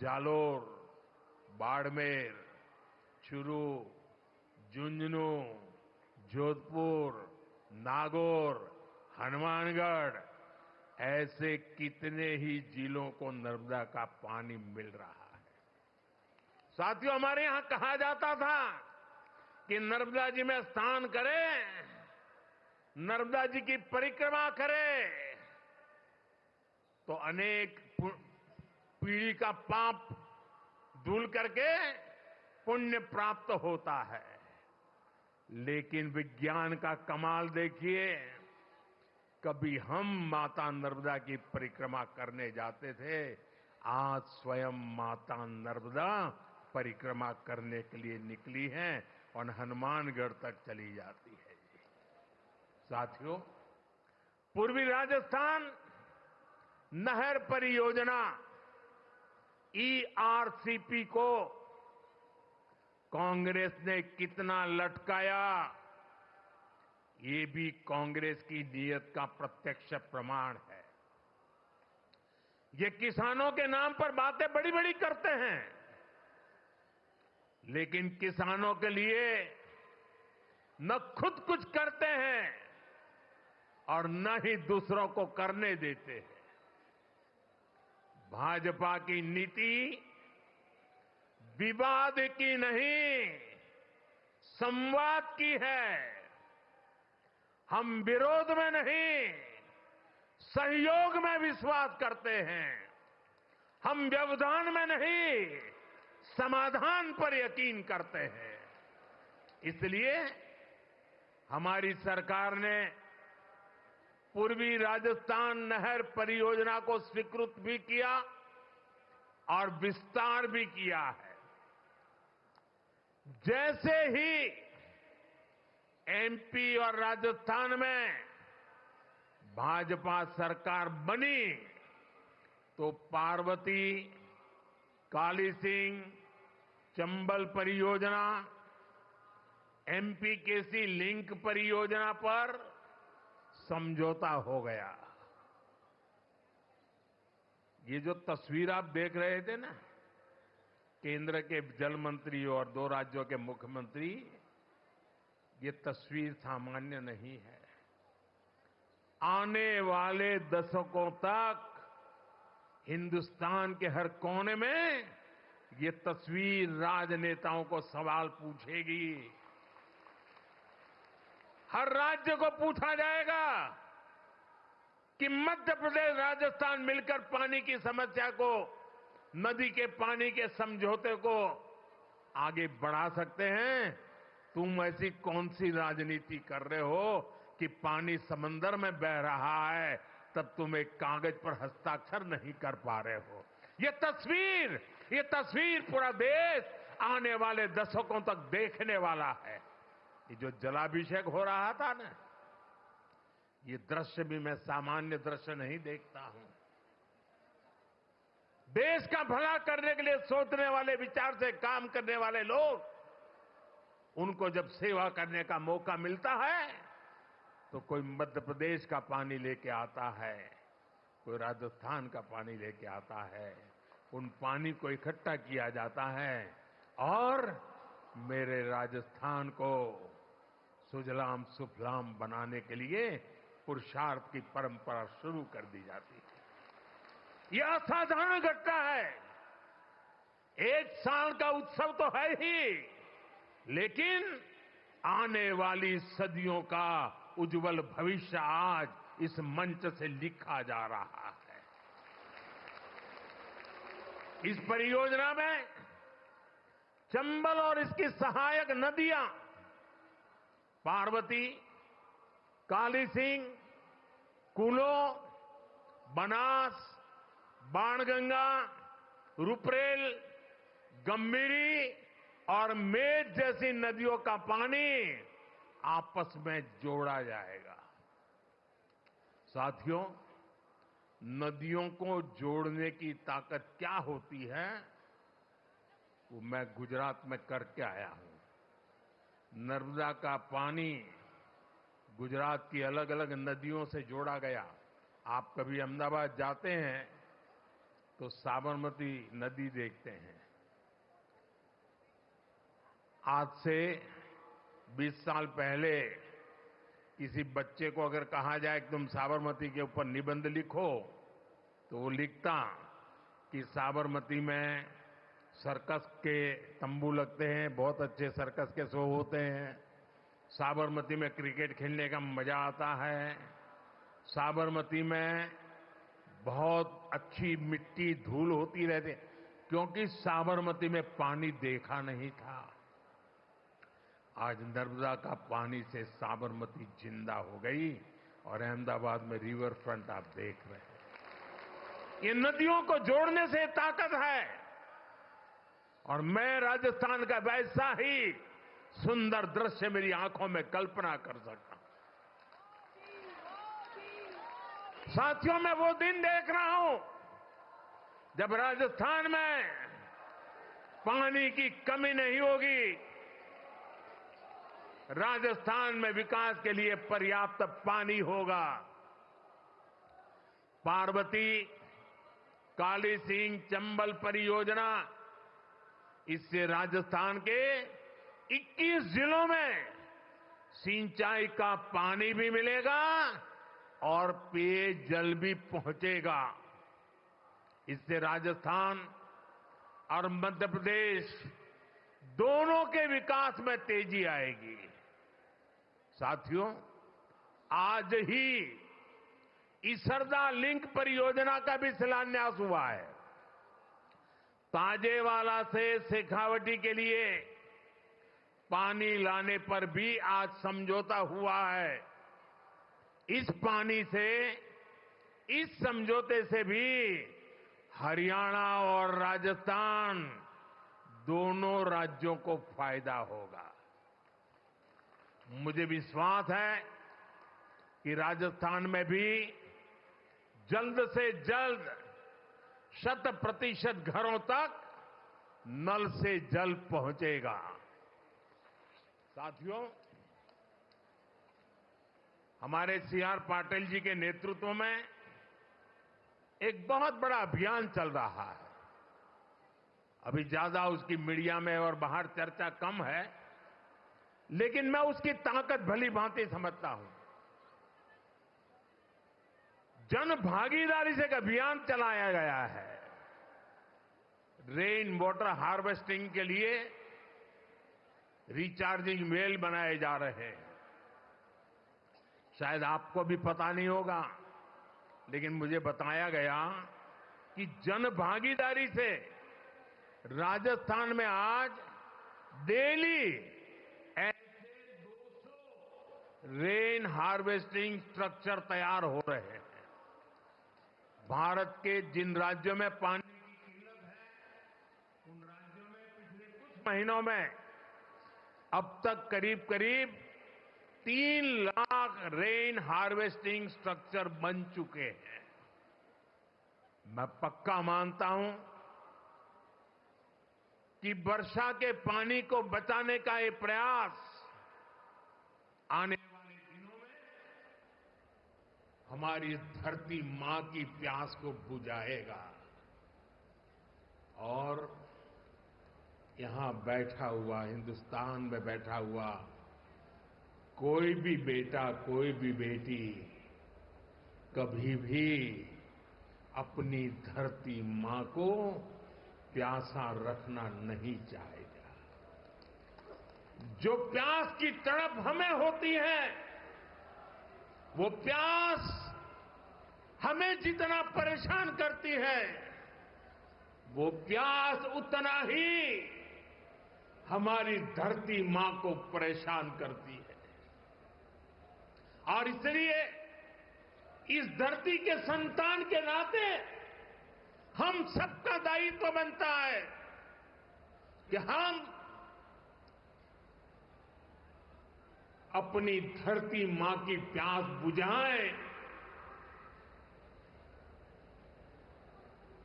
जालोर, बाड़मेर, चूरू, झुंझुनू, जोधपुर, नागौर, हनुमानगढ़ ऐसे कितने ही जिलों को नर्मदा का पानी मिल रहा है। साथियों, हमारे यहां कहा जाता था कि नर्मदा जी में स्नान करें, नर्मदा जी की परिक्रमा करें तो अनेक पीढ़ी का पाप धुल करके पुण्य प्राप्त होता है। लेकिन विज्ञान का कमाल देखिए, कभी हम माता नर्मदा की परिक्रमा करने जाते थे, आज स्वयं माता नर्मदा परिक्रमा करने के लिए निकली हैं और हनुमानगढ़ तक चली जाती है। साथियों, पूर्वी राजस्थान नहर परियोजना ERCP को कांग्रेस ने कितना लटकाया, ये भी कांग्रेस की नीयत का प्रत्यक्ष प्रमाण है। ये किसानों के नाम पर बातें बड़ी बड़ी करते हैं, लेकिन किसानों के लिए न खुद कुछ करते हैं और न ही दूसरों को करने देते हैं। भाजपा की नीति विवाद की नहीं, संवाद की है। हम विरोध में नहीं, सहयोग में विश्वास करते हैं। हम व्यवधान में नहीं, समाधान पर यकीन करते हैं। इसलिए हमारी सरकार ने पूर्वी राजस्थान नहर परियोजना को स्वीकृत भी किया और विस्तार भी किया है। जैसे ही MP और राजस्थान में भाजपा सरकार बनी तो पार्वती, काली सिंह, चंबल परियोजना, MPKC लिंक परियोजना पर समझौता हो गया। ये जो तस्वीर आप देख रहे थे ना, केंद्र के जल मंत्री और 2 राज्यों के मुख्यमंत्री, ये तस्वीर सामान्य नहीं है। आने वाले दशकों तक हिंदुस्तान के हर कोने में ये तस्वीर राजनेताओं को सवाल पूछेगी। हर राज्य को पूछा जाएगा कि मध्य प्रदेश, राजस्थान मिलकर पानी की समस्या को, नदी के पानी के समझौते को आगे बढ़ा सकते हैं। तुम ऐसी कौन सी राजनीति कर रहे हो कि पानी समंदर में बह रहा है, तब तुम एक कागज पर हस्ताक्षर नहीं कर पा रहे हो। ये तस्वीर पूरा देश आने वाले दशकों तक देखने वाला है। ये जो जलाभिषेक हो रहा था ना, ये दृश्य भी मैं सामान्य दृश्य नहीं देखता हूं। देश का भला करने के लिए सोचने वाले, विचार से काम करने वाले लोग, उनको जब सेवा करने का मौका मिलता है तो कोई मध्य प्रदेश का पानी लेके आता है, कोई राजस्थान का पानी लेके आता है। उन पानी को इकट्ठा किया जाता है और मेरे राजस्थान को सुजलाम सुफलाम बनाने के लिए पुरुषार्थ की परंपरा शुरू कर दी जाती है। यह असाधारण घटना है। एक साल का उत्सव तो है ही, लेकिन आने वाली सदियों का उज्जवल भविष्य आज इस मंच से लिखा जा रहा है। इस परियोजना में चंबल और इसकी सहायक नदियां पार्वती, काली सिंह, कुलो, बनास, बाणगंगा, रुपरेल, गंभीरी और मेज जैसी नदियों का पानी आपस में जोड़ा जाएगा। साथियों, नदियों को जोड़ने की ताकत क्या होती है, वो मैं गुजरात में करके आया हूं। नर्मदा का पानी गुजरात की अलग अलग नदियों से जोड़ा गया। आप कभी अहमदाबाद जाते हैं तो साबरमती नदी देखते हैं। आज से 20 साल पहले किसी बच्चे को अगर कहा जाए कि तुम साबरमती के ऊपर निबंध लिखो, तो वो लिखता कि साबरमती में सर्कस के तंबू लगते हैं, बहुत अच्छे सर्कस के शो होते हैं, साबरमती में क्रिकेट खेलने का मजा आता है, साबरमती में बहुत अच्छी मिट्टी धूल होती रहती, क्योंकि साबरमती में पानी देखा नहीं था। आज नर्मदा का पानी से साबरमती जिंदा हो गई और अहमदाबाद में रिवर फ्रंट आप देख रहे हैं। ये नदियों को जोड़ने से ताकत है और मैं राजस्थान का वैसा ही सुंदर दृश्य मेरी आंखों में कल्पना कर सकता हूं। साथियों, मैं वो दिन देख रहा हूं जब राजस्थान में पानी की कमी नहीं होगी, राजस्थान में विकास के लिए पर्याप्त पानी होगा। पार्वती, काली सिंह, चंबल परियोजना, इससे राजस्थान के 21 जिलों में सिंचाई का पानी भी मिलेगा और पेयजल भी पहुंचेगा। इससे राजस्थान और मध्य प्रदेश दोनों के विकास में तेजी आएगी। साथियों, आज ही इसरदा लिंक परियोजना का भी शिलान्यास हुआ है। ताजेवाला से शेखावटी के लिए पानी लाने पर भी आज समझौता हुआ है। इस पानी से, इस समझौते से भी हरियाणा और राजस्थान दोनों राज्यों को फायदा होगा। मुझे विश्वास है कि राजस्थान में भी जल्द से जल्द 100% घरों तक नल से जल पहुंचेगा। साथियों, हमारे सीआर पाटिल जी के नेतृत्व में एक बहुत बड़ा अभियान चल रहा है। अभी ज्यादा उसकी मीडिया में और बाहर चर्चा कम है, लेकिन मैं उसकी ताकत भली भांति समझता हूं। जन भागीदारी से एक अभियान चलाया गया है। रेन वाटर हार्वेस्टिंग के लिए रिचार्जिंग वेल बनाए जा रहे हैं। शायद आपको भी पता नहीं होगा, लेकिन मुझे बताया गया कि जन भागीदारी से राजस्थान में आज डेली ऐसे 200 रेन हार्वेस्टिंग स्ट्रक्चर तैयार हो रहे हैं। भारत के जिन राज्यों में पानी की किल्लत है, उन राज्यों में पिछले कुछ महीनों में अब तक करीब 3 लाख रेन हार्वेस्टिंग स्ट्रक्चर बन चुके हैं। मैं पक्का मानता हूं कि वर्षा के पानी को बचाने का ये प्रयास आने वाले दिनों में हमारी इस धरती मां की प्यास को बुझाएगा। और यहां बैठा हुआ, हिंदुस्तान में बैठा हुआ कोई भी बेटा, कोई भी बेटी कभी भी अपनी धरती मां को प्यासा रखना नहीं चाहेगा। जो प्यास की तड़प हमें होती है, वो प्यास हमें जितना परेशान करती है, वो प्यास उतना ही हमारी धरती मां को परेशान करती है। और इसलिए इस धरती के संतान के नाते हम सबका दायित्व बनता है कि हम अपनी धरती मां की प्यास बुझाएं,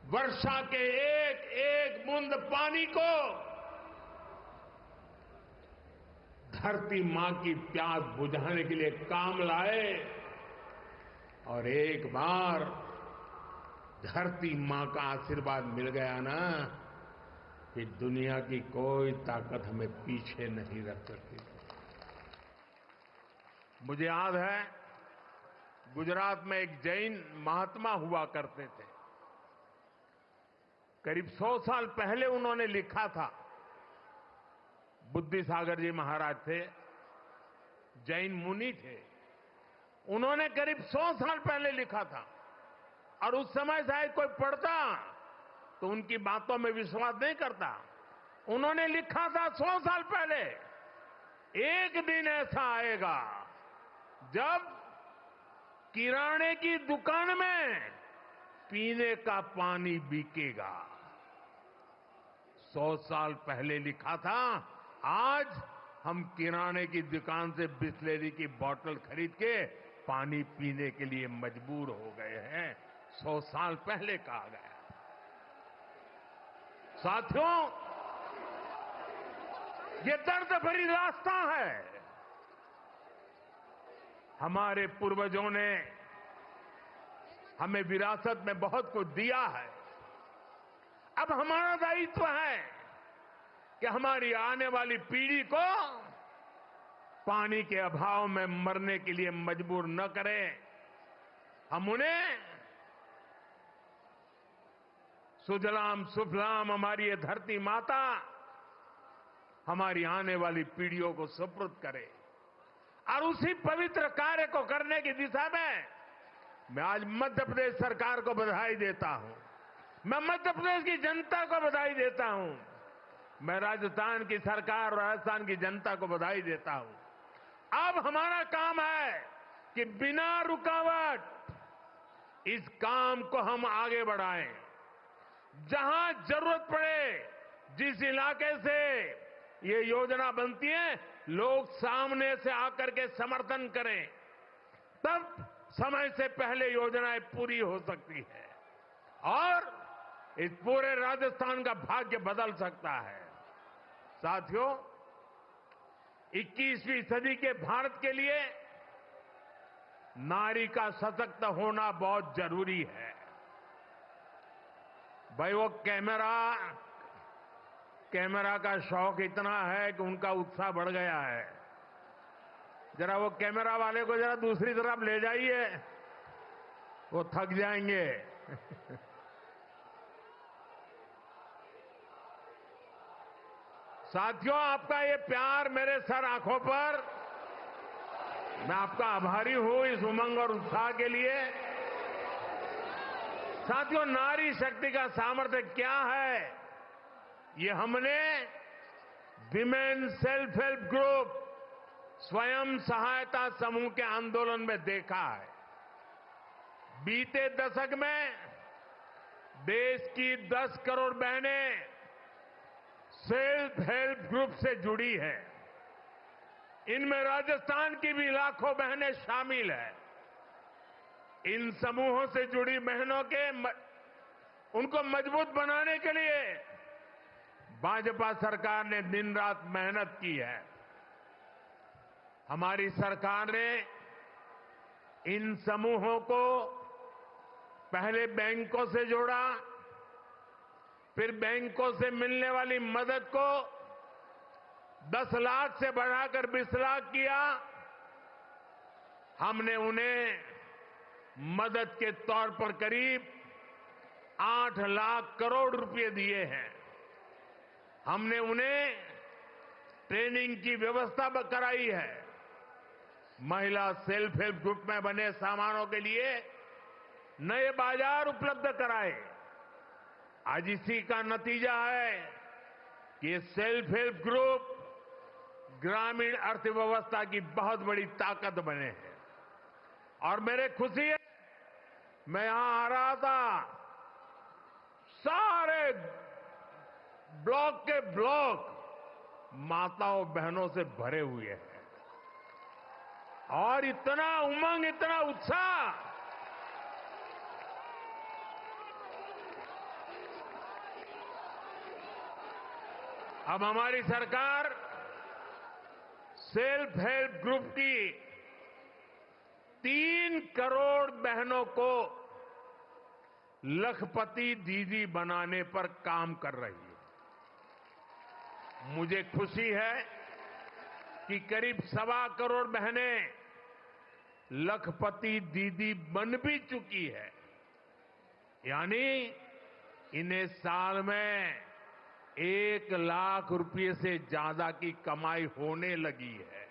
वर्षा के एक एक बूंद पानी को धरती मां की प्यास बुझाने के लिए काम लाए और एक बार धरती मां का आशीर्वाद मिल गया ना कि दुनिया की कोई ताकत हमें पीछे नहीं रख सकती। मुझे याद है गुजरात में एक जैन महात्मा हुआ करते थे। करीब 100 साल पहले उन्होंने लिखा था। बुद्धि सागर जी महाराज थे, जैन मुनि थे। उन्होंने करीब 100 साल पहले लिखा था और उस समय शायद कोई पढ़ता तो उनकी बातों में विश्वास नहीं करता। उन्होंने लिखा था 100 साल पहले, एक दिन ऐसा आएगा जब किराने की दुकान में पीने का पानी बिकेगा। 100 साल पहले लिखा था, आज हम किराने की दुकान से बिस्लेरी की बोतल खरीद के पानी पीने के लिए मजबूर हो गए हैं। 100 साल पहले कहा गया। साथियों, ये दर्द भरी रास्ता है। हमारे पूर्वजों ने हमें विरासत में बहुत कुछ दिया है। अब हमारा दायित्व है कि हमारी आने वाली पीढ़ी को पानी के अभाव में मरने के लिए मजबूर न करें। हम उन्हें सुजलाम सुफलाम हमारी ये धरती माता हमारी आने वाली पीढ़ियों को सुपुर्द करे। और उसी पवित्र कार्य को करने की दिशा में मैं आज मध्य प्रदेश सरकार को बधाई देता हूं। मैं मध्य प्रदेश की जनता को बधाई देता हूं। मैं राजस्थान की सरकार और राजस्थान की जनता को बधाई देता हूं। अब हमारा काम है कि बिना रुकावट इस काम को हम आगे बढ़ाएं। जहां जरूरत पड़े, जिस इलाके से ये योजना बनती है, लोग सामने से आकर के समर्थन करें, तब समय से पहले योजनाएं पूरी हो सकती है और इस पूरे राजस्थान का भाग्य बदल सकता है। साथियों, 21वीं सदी के भारत के लिए नारी का सशक्त होना बहुत जरूरी है। भाई, वो कैमरा का शौक इतना है कि उनका उत्साह बढ़ गया है। जरा वो कैमरा वाले को जरा दूसरी तरफ ले जाइए, वो थक जाएंगे। साथियों, आपका ये प्यार मेरे सर आंखों पर, मैं आपका आभारी हूं इस उमंग और उत्साह के लिए। साथियों, नारी शक्ति का सामर्थ्य क्या है, ये हमने विमेन सेल्फ हेल्प ग्रुप, स्वयं सहायता समूह के आंदोलन में देखा है। बीते दशक में देश की 10 करोड़ बहनें सेल्फ हेल्प ग्रुप से जुड़ी है। इनमें राजस्थान की भी लाखों बहनें शामिल हैं। इन समूहों से जुड़ी बहनों के उनको मजबूत बनाने के लिए भाजपा सरकार ने दिन रात मेहनत की है। हमारी सरकार ने इन समूहों को पहले बैंकों से जोड़ा, फिर बैंकों से मिलने वाली मदद को 10 लाख से बढ़ाकर 20 लाख किया। हमने उन्हें मदद के तौर पर करीब 8 लाख करोड़ रुपए दिए हैं। हमने उन्हें ट्रेनिंग की व्यवस्था कराई है। महिला सेल्फ हेल्प ग्रुप में बने सामानों के लिए नए बाजार उपलब्ध कराए। आज इसी का नतीजा है कि ये सेल्फ हेल्प ग्रुप ग्रामीण अर्थव्यवस्था की बहुत बड़ी ताकत बने हैं। और मेरे खुशी है, मैं यहां आ रहा था, सारे ब्लॉक के ब्लॉक माताओं बहनों से भरे हुए हैं और इतना उमंग, इतना उत्साह। अब हमारी सरकार सेल्फ हेल्प ग्रुप की 3 करोड़ बहनों को लखपति दीदी बनाने पर काम कर रही है। मुझे खुशी है कि करीब 1.25 करोड़ बहनें लखपति दीदी बन भी चुकी है, यानी इन्हें साल में 1 लाख रुपए से ज्यादा की कमाई होने लगी है।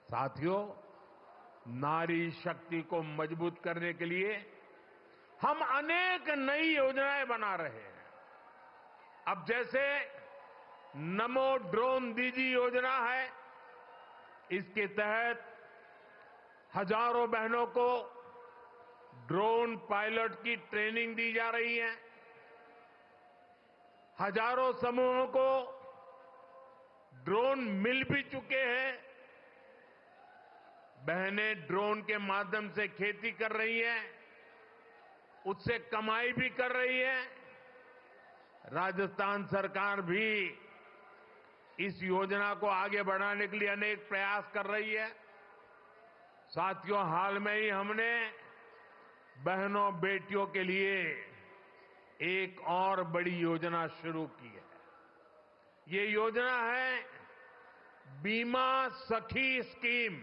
साथियों, नारी शक्ति को मजबूत करने के लिए हम अनेक नई योजनाएं बना रहे हैं। अब जैसे नमो ड्रोन दीदी योजना है, इसके तहत हजारों बहनों को ड्रोन पायलट की ट्रेनिंग दी जा रही है। हजारों समूहों को ड्रोन मिल भी चुके हैं। बहनें ड्रोन के माध्यम से खेती कर रही हैं, उससे कमाई भी कर रही है। राजस्थान सरकार भी इस योजना को आगे बढ़ाने के लिए अनेक प्रयास कर रही है। साथियों, हाल में ही हमने बहनों बेटियों के लिए एक और बड़ी योजना शुरू की है। ये योजना है बीमा सखी स्कीम।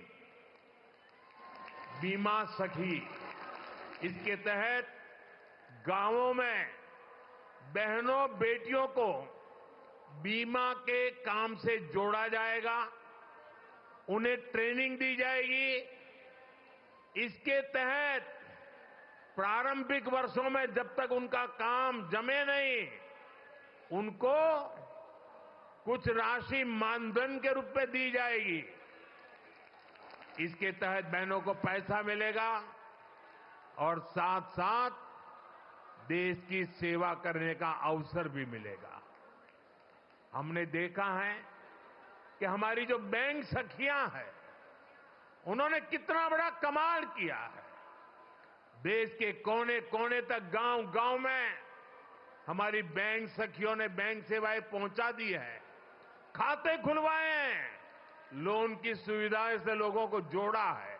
बीमा सखी, इसके तहत गांवों में बहनों बेटियों को बीमा के काम से जोड़ा जाएगा, उन्हें ट्रेनिंग दी जाएगी। इसके तहत प्रारंभिक वर्षों में जब तक उनका काम जमे नहीं, उनको कुछ राशि मानधन के रूप में दी जाएगी। इसके तहत बहनों को पैसा मिलेगा और साथ साथ देश की सेवा करने का अवसर भी मिलेगा। हमने देखा है कि हमारी जो बैंक सखियां हैं, उन्होंने कितना बड़ा कमाल किया है। देश के कोने कोने तक, गांव-गांव में हमारी बैंक सखियों ने बैंक सेवाएं पहुंचा दी है, खाते खुलवाए हैं, लोन की सुविधाएं से लोगों को जोड़ा है।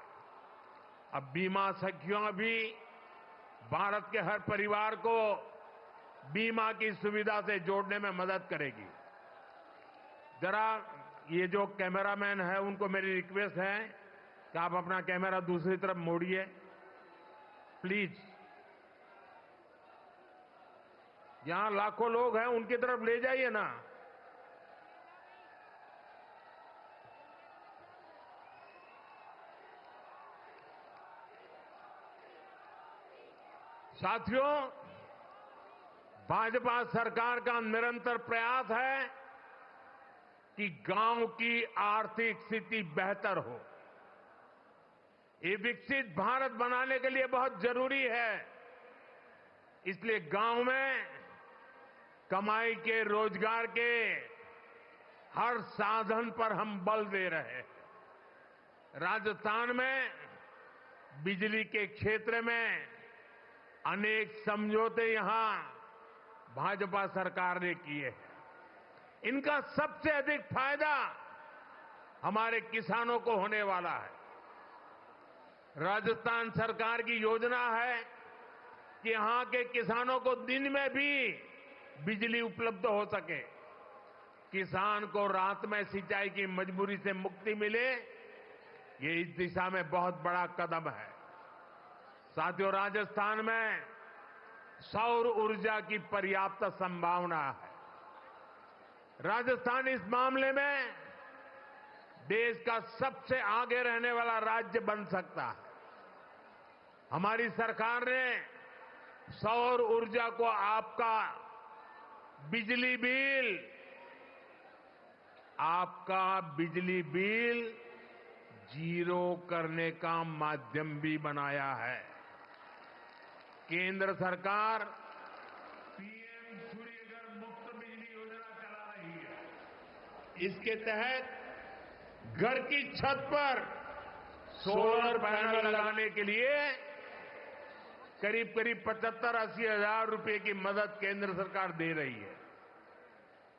अब बीमा सखियां भी भारत के हर परिवार को बीमा की सुविधा से जोड़ने में मदद करेगी। जरा ये जो कैमरामैन है, उनको मेरी रिक्वेस्ट है कि आप अपना कैमरा दूसरी तरफ मोड़िए प्लीज। यहां लाखों लोग हैं, उनकी तरफ ले जाइए ना। साथियों, भाजपा सरकार का निरंतर प्रयास है कि गांव की आर्थिक स्थिति बेहतर हो। ये विकसित भारत बनाने के लिए बहुत जरूरी है। इसलिए गांव में कमाई के, रोजगार के हर साधन पर हम बल दे रहे हैं। राजस्थान में बिजली के क्षेत्र में अनेक समझौते यहां भाजपा सरकार ने किए हैं। इनका सबसे अधिक फायदा हमारे किसानों को होने वाला है। राजस्थान सरकार की योजना है कि यहां के किसानों को दिन में भी बिजली उपलब्ध हो सके, किसान को रात में सिंचाई की मजबूरी से मुक्ति मिले। ये इस दिशा में बहुत बड़ा कदम है। साथियों, राजस्थान में सौर ऊर्जा की पर्याप्त संभावना है। राजस्थान इस मामले में देश का सबसे आगे रहने वाला राज्य बन सकता है। हमारी सरकार ने सौर ऊर्जा को आपका बिजली बिल आपका बिजली बिल जीरो करने का माध्यम भी बनाया है। केंद्र सरकार पीएम सूर्यघर मुफ्त बिजली योजना चला रही है। इसके तहत घर की छत पर सोलर पैनल लगाने के लिए करीब 75-80 हजार रुपए की मदद केंद्र सरकार दे रही है।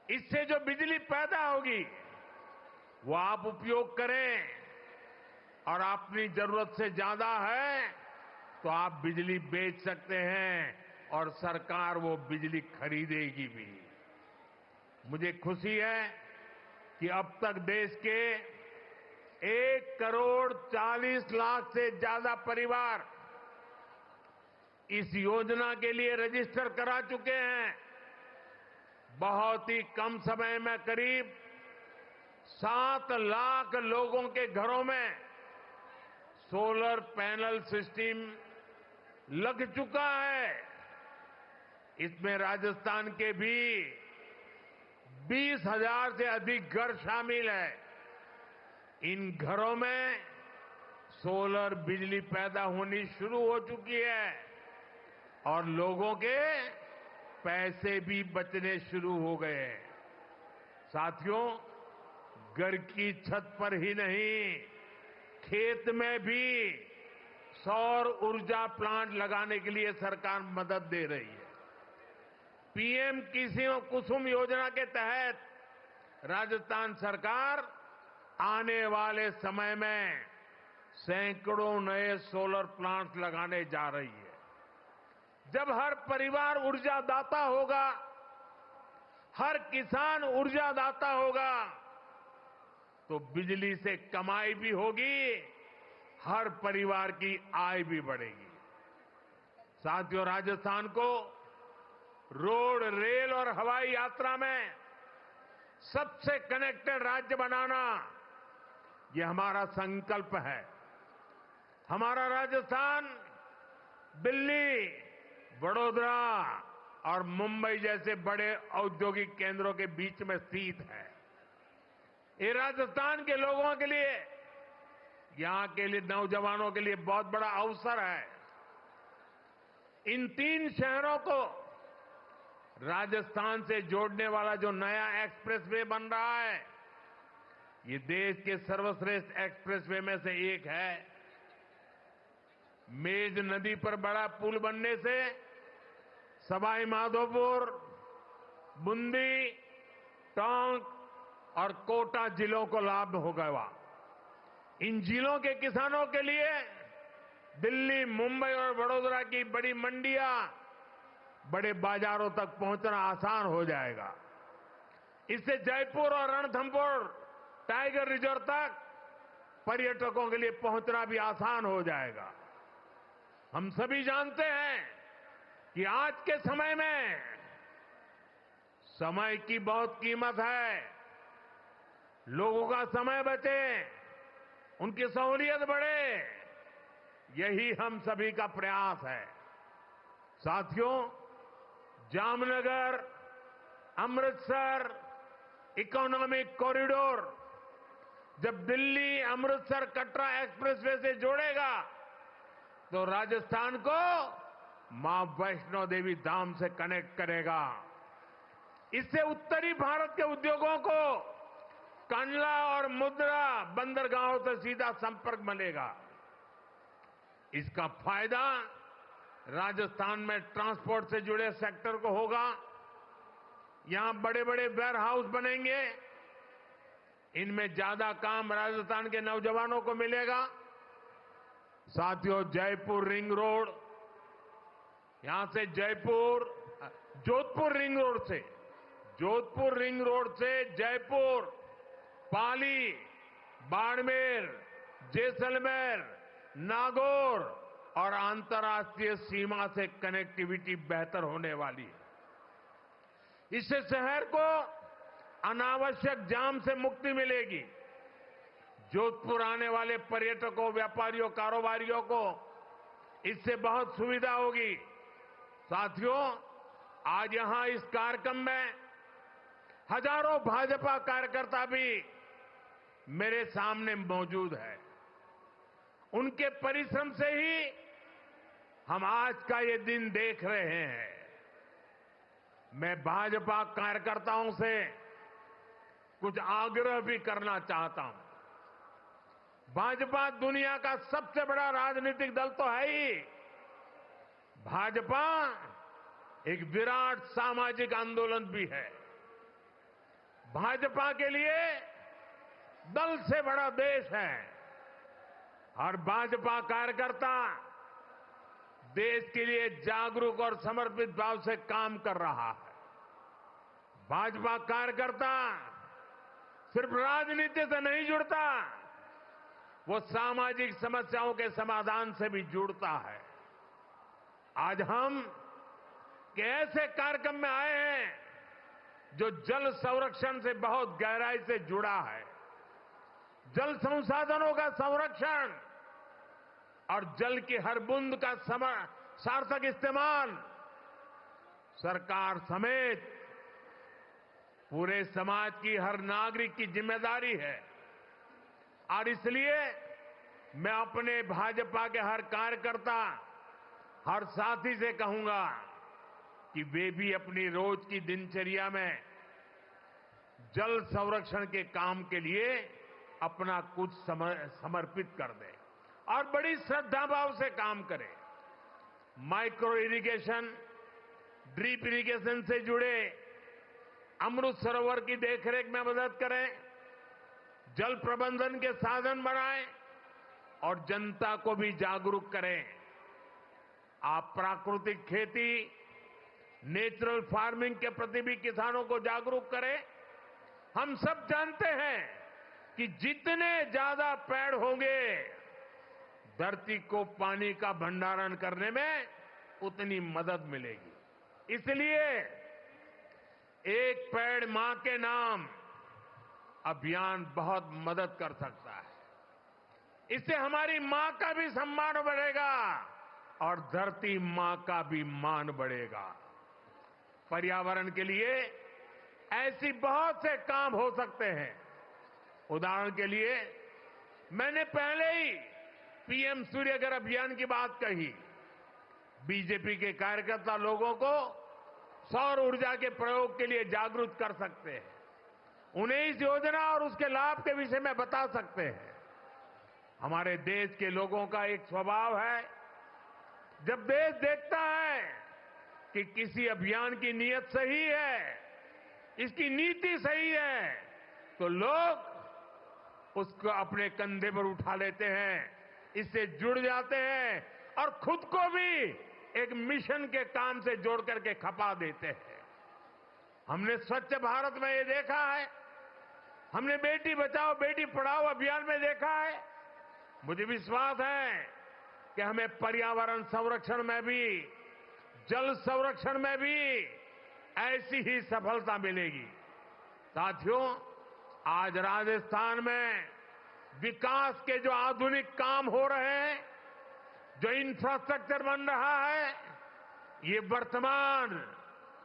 इससे जो बिजली पैदा होगी वो आप उपयोग करें, और अपनी जरूरत से ज्यादा है तो आप बिजली बेच सकते हैं और सरकार वो बिजली खरीदेगी भी। मुझे खुशी है कि अब तक देश के 1,40,00,000 से ज्यादा परिवार इस योजना के लिए रजिस्टर करा चुके हैं। बहुत ही कम समय में करीब 7 लाख लोगों के घरों में सोलर पैनल सिस्टम लग चुका है। इसमें राजस्थान के भी 20,000 से अधिक घर शामिल हैं। इन घरों में सोलर बिजली पैदा होनी शुरू हो चुकी है और लोगों के पैसे भी बचने शुरू हो गए हैं। साथियों, घर की छत पर ही नहीं, खेत में भी सौर ऊर्जा प्लांट लगाने के लिए सरकार मदद दे रही है। पीएम कुसुम योजना के तहत राजस्थान सरकार आने वाले समय में सैकड़ों नए सोलर प्लांट लगाने जा रही है। जब हर परिवार ऊर्जादाता होगा, हर किसान ऊर्जादाता होगा, तो बिजली से कमाई भी होगी, हर परिवार की आय भी बढ़ेगी। साथियों, राजस्थान को रोड, रेल और हवाई यात्रा में सबसे कनेक्टेड राज्य बनाना, ये हमारा संकल्प है। हमारा राजस्थान दिल्ली, वडोदरा और मुंबई जैसे बड़े औद्योगिक केंद्रों के बीच में स्थित है। ये राजस्थान के लोगों के लिए, यहां के लिए नौजवानों के लिए बहुत बड़ा अवसर है। इन 3 शहरों को राजस्थान से जोड़ने वाला जो नया एक्सप्रेसवे बन रहा है, ये देश के सर्वश्रेष्ठ एक्सप्रेसवे में से एक है। मेज नदी पर बड़ा पुल बनने से सवाई माधोपुर, बूंदी, टोंक और कोटा जिलों को लाभ होगा। इन जिलों के किसानों के लिए दिल्ली, मुंबई और वडोदरा की बड़ी मंडियां, बड़े बाजारों तक पहुंचना आसान हो जाएगा। इससे जयपुर और रणथंभौर टाइगर रिजर्व तक पर्यटकों के लिए पहुंचना भी आसान हो जाएगा। हम सभी जानते हैं कि आज के समय में समय की बहुत कीमत है। लोगों का समय बचे, उनकी सहूलियत बढ़े, यही हम सभी का प्रयास है। साथियों, जामनगर अमृतसर इकोनॉमिक कॉरिडोर जब दिल्ली अमृतसर कटरा एक्सप्रेसवे से जोड़ेगा तो राजस्थान को मां वैष्णो देवी धाम से कनेक्ट करेगा। इससे उत्तरी भारत के उद्योगों को कंडला और मुद्रा बंदरगाहों से सीधा संपर्क मिलेगा। इसका फायदा राजस्थान में ट्रांसपोर्ट से जुड़े सेक्टर को होगा। यहां बड़े बड़े वेयर हाउस बनेंगे, इनमें ज्यादा काम राजस्थान के नौजवानों को मिलेगा। साथियों, जयपुर रिंग रोड, यहां से जोधपुर रिंग रोड से जयपुर, पाली, बाड़मेर, जैसलमेर, नागौर और अंतर्राष्ट्रीय सीमा से कनेक्टिविटी बेहतर होने वाली है। इससे शहर को अनावश्यक जाम से मुक्ति मिलेगी। जोधपुर आने वाले पर्यटकों, व्यापारियों, कारोबारियों को इससे बहुत सुविधा होगी। साथियों, आज यहां इस कार्यक्रम में हजारों भाजपा कार्यकर्ता भी मेरे सामने मौजूद है। उनके परिश्रम से ही हम आज का ये दिन देख रहे हैं। मैं भाजपा कार्यकर्ताओं से कुछ आग्रह भी करना चाहता हूं। भाजपा दुनिया का सबसे बड़ा राजनीतिक दल तो है ही। भाजपा एक विराट सामाजिक आंदोलन भी है। भाजपा के लिए दल से बड़ा देश है। हर भाजपा कार्यकर्ता देश के लिए जागरूक और समर्पित भाव से काम कर रहा है। भाजपा कार्यकर्ता सिर्फ राजनीति से नहीं जुड़ता, वो सामाजिक समस्याओं के समाधान से भी जुड़ता है। आज हम के ऐसे कार्यक्रम में आए हैं जो जल संरक्षण से बहुत गहराई से जुड़ा है। जल संसाधनों का संरक्षण और जल की हर बूंद का सार्थक इस्तेमाल सरकार समेत पूरे समाज की हर नागरिक की जिम्मेदारी है। और इसलिए मैं अपने भाजपा के हर कार्यकर्ता, हर साथी से कहूंगा कि वे भी अपनी रोज की दिनचर्या में जल संरक्षण के काम के लिए अपना कुछ समर्पित कर दें और बड़ी श्रद्धा भाव से काम करें। माइक्रो इरिगेशन, ड्रिप इरिगेशन से जुड़े अमृत सरोवर की देखरेख में मदद करें, जल प्रबंधन के साधन बनाएं और जनता को भी जागरूक करें। आप प्राकृतिक खेती, नेचुरल फार्मिंग के प्रति भी किसानों को जागरूक करें। हम सब जानते हैं कि जितने ज्यादा पेड़ होंगे, धरती को पानी का भंडारण करने में उतनी मदद मिलेगी। इसलिए एक पेड़ मां के नाम अभियान बहुत मदद कर सकता है। इससे हमारी मां का भी सम्मान बढ़ेगा और धरती मां का भी मान बढ़ेगा। पर्यावरण के लिए ऐसी बहुत से काम हो सकते हैं। उदाहरण के लिए मैंने पहले ही पीएम सूर्यघर अभियान की बात कही। बीजेपी के कार्यकर्ता लोगों को सौर ऊर्जा के प्रयोग के लिए जागरूक कर सकते हैं, उन्हें इस योजना और उसके लाभ के विषय में बता सकते हैं। हमारे देश के लोगों का एक स्वभाव है, जब देश देखता है कि किसी अभियान की नीयत सही है, इसकी नीति सही है, तो लोग उसको अपने कंधे पर उठा लेते हैं, इससे जुड़ जाते हैं और खुद को भी एक मिशन के काम से जोड़ करके खपा देते हैं। हमने स्वच्छ भारत में ये देखा है, हमने बेटी बचाओ बेटी पढ़ाओ अभियान में देखा है। मुझे विश्वास है कि हमें पर्यावरण संरक्षण में भी, जल संरक्षण में भी ऐसी ही सफलता मिलेगी। साथियों, आज राजस्थान में विकास के जो आधुनिक काम हो रहे हैं, जो इंफ्रास्ट्रक्चर बन रहा है, ये वर्तमान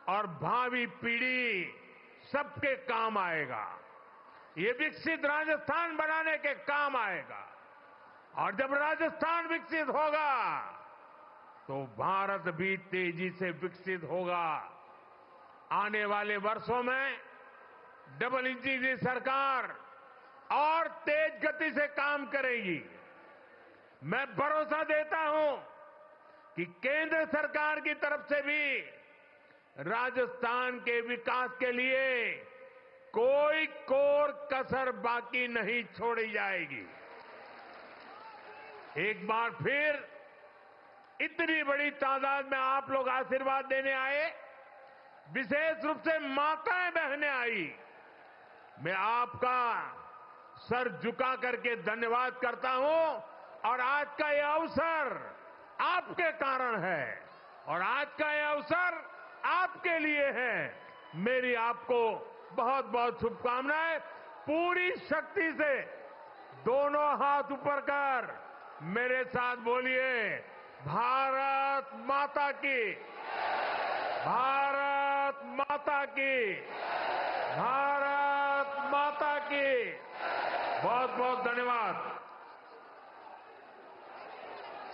और भावी पीढ़ी सबके काम आएगा। ये विकसित राजस्थान बनाने के काम आएगा। और जब राजस्थान विकसित होगा तो भारत भी तेजी से विकसित होगा। आने वाले वर्षों में डबल इंजन की सरकार और तेज गति से काम करेगी। मैं भरोसा देता हूं कि केंद्र सरकार की तरफ से भी राजस्थान के विकास के लिए कोई कोर कसर बाकी नहीं छोड़ी जाएगी। एक बार फिर इतनी बड़ी तादाद में आप लोग आशीर्वाद देने आए, विशेष रूप से माताएं बहनें आई। मैं आपका सर झुका करके धन्यवाद करता हूं और आज का यह अवसर आपके कारण है और आज का यह अवसर आपके लिए है। मेरी आपको बहुत बहुत शुभकामनाएं। पूरी शक्ति से दोनों हाथ ऊपर कर मेरे साथ बोलिए, भारत माता की, भारत माता की। भारत माता की। बहुत बहुत धन्यवाद।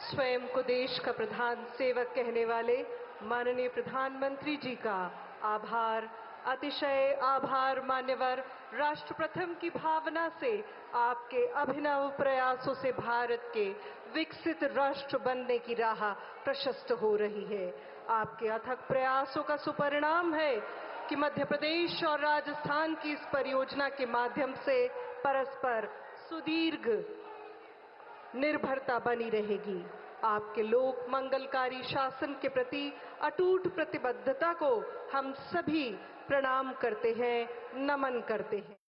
स्वयं को देश का प्रधान सेवक कहने वाले माननीय प्रधानमंत्री जी का आभार, अतिशय आभार। मान्यवर, राष्ट्र प्रथम की भावना से आपके अभिनव प्रयासों से भारत के विकसित राष्ट्र बनने की राह प्रशस्त हो रही है। आपके अथक प्रयासों का सुपरिणाम है कि मध्य प्रदेश और राजस्थान की इस परियोजना के माध्यम से परस्पर सुदीर्घ निर्भरता बनी रहेगी। आपके लोक मंगलकारी शासन के प्रति अटूट प्रतिबद्धता को हम सभी प्रणाम करते हैं, नमन करते हैं।